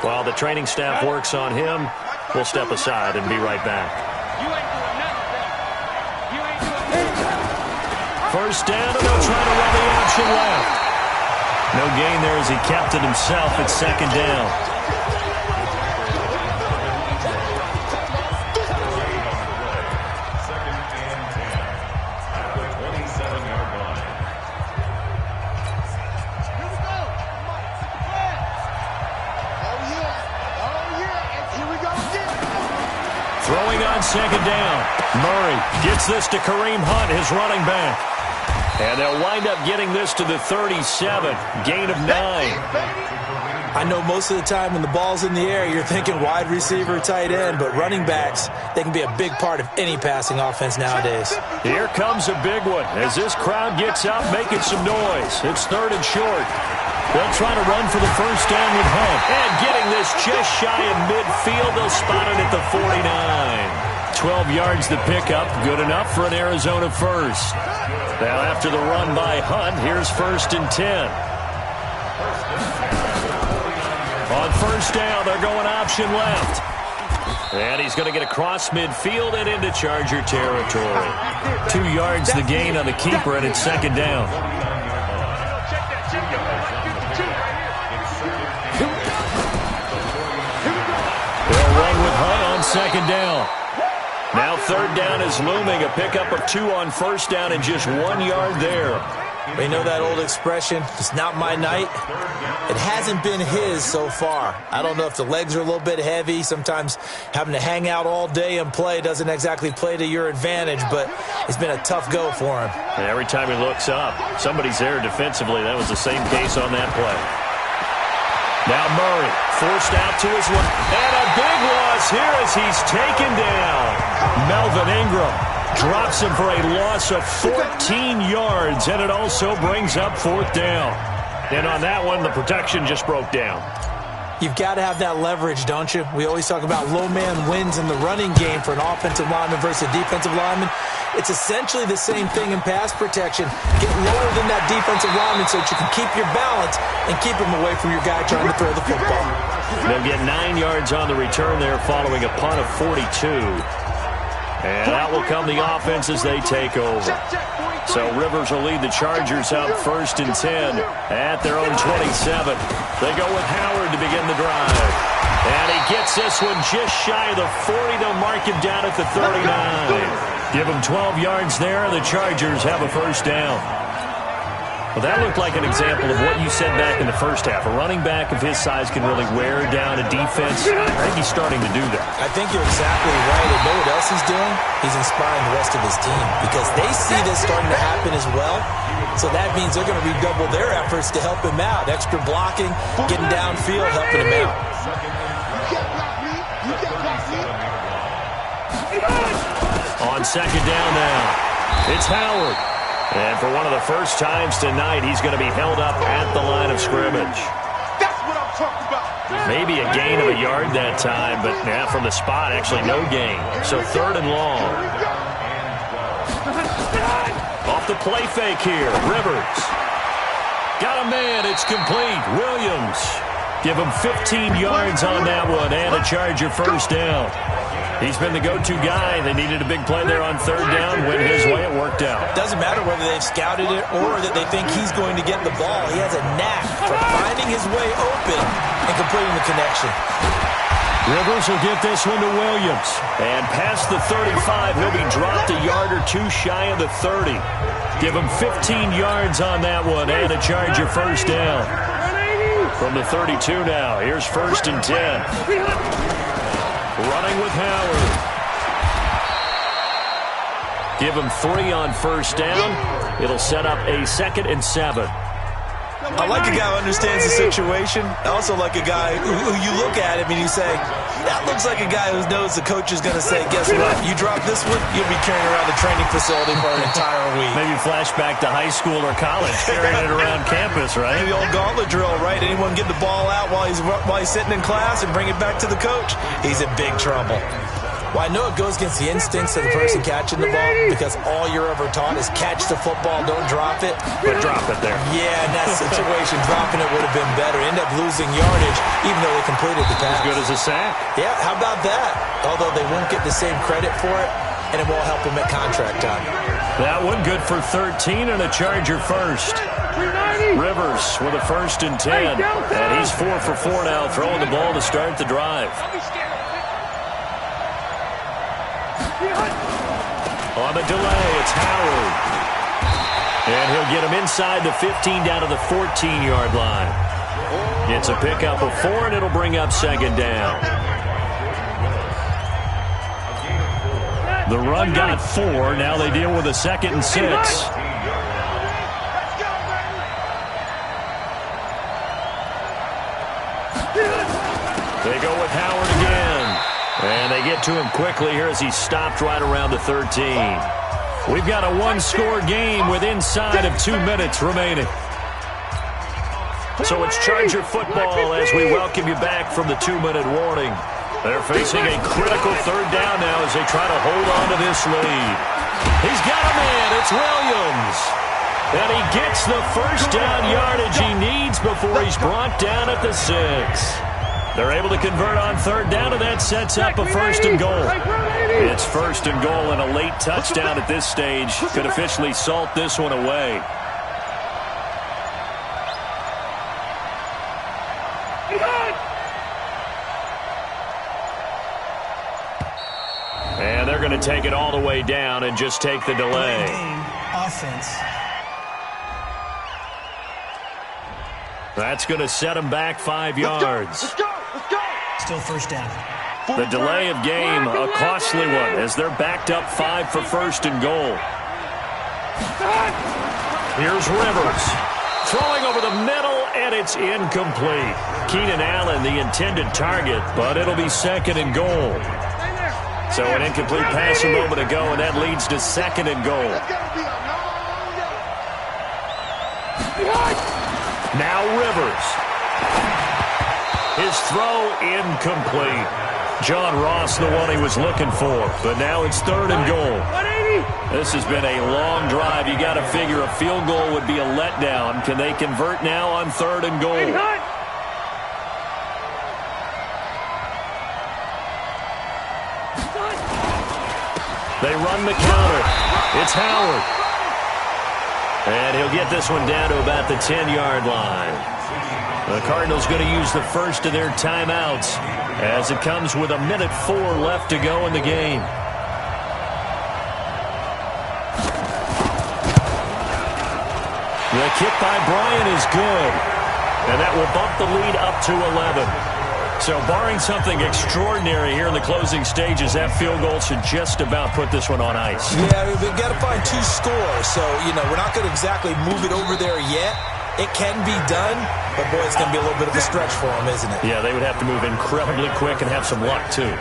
[SPEAKER 3] While the training staff works on him, we'll step aside and be right back. First down, and they'll try to run the option left. No gain there as he kept it himself at 2nd down. Throwing on 2nd down. Murray gets this to Kareem Hunt, his running back. And they'll wind up getting this to the 37, gain of 9.
[SPEAKER 4] I know most of the time when the ball's in the air, you're thinking wide receiver, tight end, but running backs, they can be a big part of any passing offense nowadays.
[SPEAKER 3] Here comes a big one as this crowd gets up, making some noise. It's 3rd and short. They'll try to run for the 1st down with Hunt. And getting this just shy of midfield, they'll spot it at the 49. 12 yards the pickup, good enough for an Arizona 1st. Now after the run by Hunt, here's 1st and 10. On 1st down, they're going option left. And he's going to get across midfield and into Charger territory. 2 yards the gain on the keeper, and it's 2nd down. second down. Now third down is looming. A pickup of 2 on first down and just 1 yard there.
[SPEAKER 4] We know that old expression, it's not my night. It hasn't been his so far. I don't know if the legs are a little bit heavy. Sometimes having to hang out all day and play doesn't exactly play to your advantage, but it's been a tough go for him.
[SPEAKER 3] And every time he looks up, somebody's there defensively. That was the same case on that play. Now Murray forced out to his left. And a big loss here as he's taken down. Melvin Ingram drops him for a loss of 14 yards, and it also brings up fourth down. And on that one, the protection just broke down.
[SPEAKER 4] You've got to have that leverage, don't you? We always talk about low man wins in the running game for an offensive lineman versus a defensive lineman. It's essentially the same thing in pass protection. Get lower than that defensive lineman so that you can keep your balance and keep him away from your guy trying to throw the football.
[SPEAKER 3] They'll get 9 yards on the return there following a punt of 42. And out will come the offense as they take over. So Rivers will lead the Chargers out 1st and 10 at their own 27. They go with Howard to begin the drive. And he gets this one just shy of the 40. They'll mark him down at the 39. Give him 12 yards there, and the Chargers have a first down. Well, that looked like an example of what you said back in the first half. A running back of his size can really wear down a defense. I think he's starting to do that.
[SPEAKER 4] I think you're exactly right. And know what else he's doing? He's inspiring the rest of his team because they see this starting to happen as well. So that means they're going to redouble their efforts to help him out. Extra blocking, getting downfield, helping him out.
[SPEAKER 3] On second down now, it's Howard. And for one of the first times tonight, he's going to be held up at the line of scrimmage.
[SPEAKER 5] That's what I'm talking about.
[SPEAKER 3] Maybe a gain of a yard that time, but from the spot, actually no gain. So third and long. Off the play fake here, Rivers. Got a man, it's complete. Williams. Give him 15 yards on that one and a Charger first down. He's been the go-to guy. They needed a big play there on third down. Went his way, it worked out.
[SPEAKER 4] Doesn't matter whether they've scouted it or that they think he's going to get the ball. He has a knack for finding his way open and completing the connection.
[SPEAKER 3] Rivers will get this one to Williams. And past the 35, he'll be dropped a yard or two shy of the 30. Give him 15 yards on that one and a Charger first down. From the 32 now, here's 1st and 10. Running with Howard. Give him 3 on first down. It'll set up a 2nd and 7.
[SPEAKER 4] I like a guy who understands the situation. I also like a guy who you look at him and you say, that looks like a guy who knows the coach is going to say, guess what? You drop this one, you'll be carrying around the training facility for an entire week.
[SPEAKER 3] Maybe flashback to high school or college, carrying it around campus, right?
[SPEAKER 4] Maybe the old gauntlet drill, right? Anyone get the ball out while he's sitting in class and bring it back to the coach? He's in big trouble. Well, I know it goes against the instincts of the person catching the ball because all you're ever taught is catch the football, don't drop it.
[SPEAKER 3] But drop it there.
[SPEAKER 4] Yeah, in that situation, dropping it would have been better. End up losing yardage, even though they completed the pass.
[SPEAKER 3] As good as a sack.
[SPEAKER 4] Yeah, how about that? Although they won't get the same credit for it, and it won't help them at contract time.
[SPEAKER 3] That one good for 13 and a Charger first. Rivers with a 1st and 10. And he's 4 for 4 now, throwing the ball to start the drive. On the delay, it's Howard. And he'll get him inside the 15 down to the 14-yard line. It's a pickup of 4, and it'll bring up 2nd down. The run got 4. Now they deal with a 2nd and 6. They go with Howard again. And they get to him quickly here as he stopped right around the 13. We've got a one-score game with inside of 2 minutes remaining. So it's Charger football as we welcome you back from the 2-minute warning. They're facing a critical third down now as they try to hold on to this lead. He's got a man. It's Williams. And he gets the first down yardage he needs before he's brought down at the 6. They're able to convert on third down, and that sets up a 1st and goal. It's 1st and goal, and a late touchdown at this stage could officially salt this one away. going to take it all the way down and just take the delay.
[SPEAKER 7] Offense.
[SPEAKER 3] That's going to set them back 5 yards.
[SPEAKER 5] Let's go.
[SPEAKER 7] Still first down.
[SPEAKER 3] The delay of game, a costly one, as they're backed up 5 for first and goal. Here's Rivers. Throwing over the middle, and it's incomplete. Keenan Allen, the intended target, but it'll be second and goal. So an incomplete pass a moment ago, and that leads to second and goal. Now Rivers. His throw incomplete. John Ross, the one he was looking for, but now it's third and goal. This has been a long drive. You got to figure a field goal would be a letdown. Can they convert now on third and goal? They run the counter. It's Howard. And he'll get this one down to about the 10-yard line. The Cardinals going to use the first of their timeouts as it comes with 1:04 left to go in the game. The kick by Bryant is good, and that will bump the lead up to 11. So barring something extraordinary here in the closing stages, that field goal should just about put this one on ice.
[SPEAKER 4] Yeah, we've got to find 2 scores. So, we're not going to exactly move it over there yet. It can be done, but, boy, it's going to be a little bit of a stretch for them, isn't it?
[SPEAKER 3] Yeah, they would have to move incredibly quick and have some luck, too.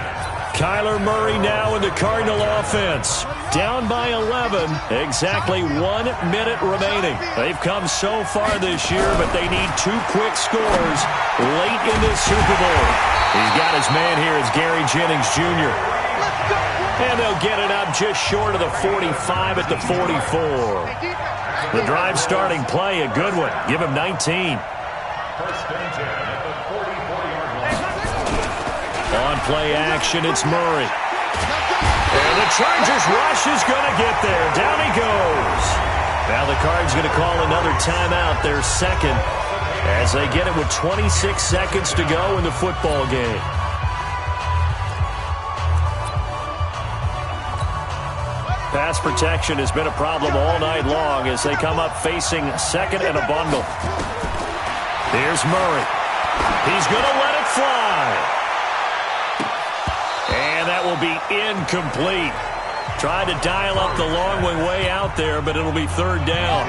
[SPEAKER 3] Kyler Murray now in the Cardinal offense. Down by 11, exactly 1 minute remaining. They've come so far this year, but they need 2 quick scores late in this Super Bowl. He's got his man here. It's Gary Jennings Jr. And they'll get it up just short of the 45 at the 44. The drive starting play, a good one. Give him 19.
[SPEAKER 6] First and 10 at the 44-yard line.
[SPEAKER 3] On play action, it's Murray. And the Chargers rush is going to get there. Down he goes. Now the Cards going to call another timeout, their second, as they get it with 26 seconds to go in the football game. Pass protection has been a problem all night long as they come up facing second and a bundle. Here's Murray. He's going to let it fly. And that will be incomplete. Tried to dial up the long way out there, but it'll be third down.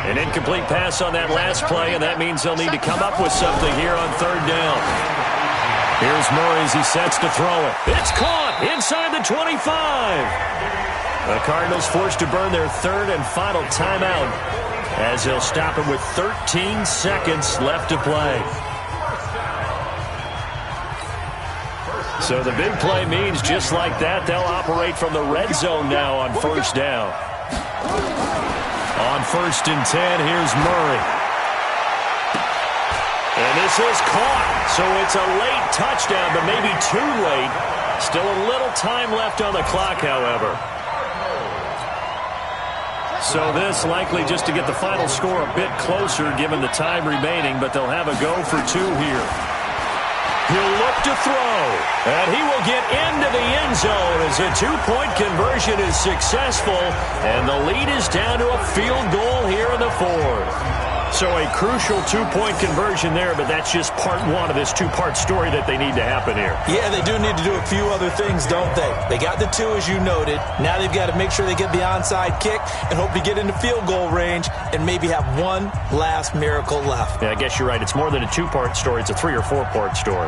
[SPEAKER 3] An incomplete pass on that last play, and that means they'll need to come up with something here on third down. Here's Murray as he sets to throw it. It's caught inside the 25. The Cardinals forced to burn their third and final timeout as they'll stop it with 13 seconds left to play. So the big play means just like that, they'll operate from the red zone now on first down. On first and 10, here's Murray. And this is caught. So it's a late touchdown, but maybe too late. Still a little time left on the clock, however. So this likely just to get the final score a bit closer given the time remaining, but they'll have a go for 2 here. He'll look to throw, and he will get into the end zone as a 2-point conversion is successful, and the lead is down to a field goal here in the 4th. So a crucial 2-point conversion there, but that's just part 1 of this 2-part story that they need to happen here.
[SPEAKER 4] Yeah, they do need to do a few other things, don't they? They got the 2, as you noted. Now they've got to make sure they get the onside kick and hope to get into field goal range and maybe have one last miracle left.
[SPEAKER 3] Yeah, I guess you're right. It's more than a 2-part story. It's a 3- or 4-part story.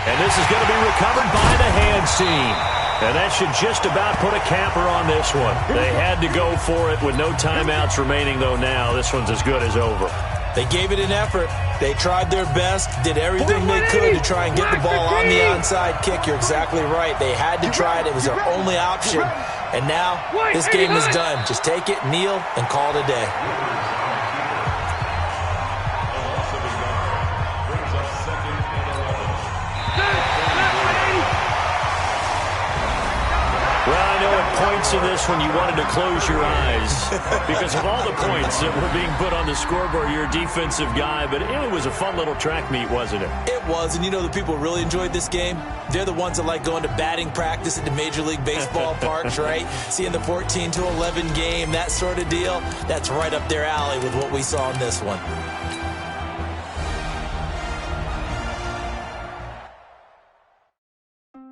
[SPEAKER 3] And this is going to be recovered by the hands team. And that should just about put a capper on this one. They had to go for it with no timeouts remaining, though now this one's as good as over.
[SPEAKER 4] They gave it an effort. They tried their best, did everything they could to try and get the ball on the onside kick. You're exactly right. They had to try it. It was their only option. And now this game is done. Just take it, kneel, and call it a day.
[SPEAKER 3] watching this when you wanted to close your eyes because of all the points that were being put on the scoreboard. You're a defensive guy, but it was a fun little track meet, wasn't it?
[SPEAKER 4] It was, and you know the people who really enjoyed this game? They're the ones that like going to batting practice at the Major League Baseball parks, right? Seeing the 14-11 game, that sort of deal. That's right up their alley with what we saw in this one.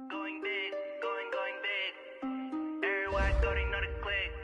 [SPEAKER 8] Going big, going big. Everywhere I go, they know the click.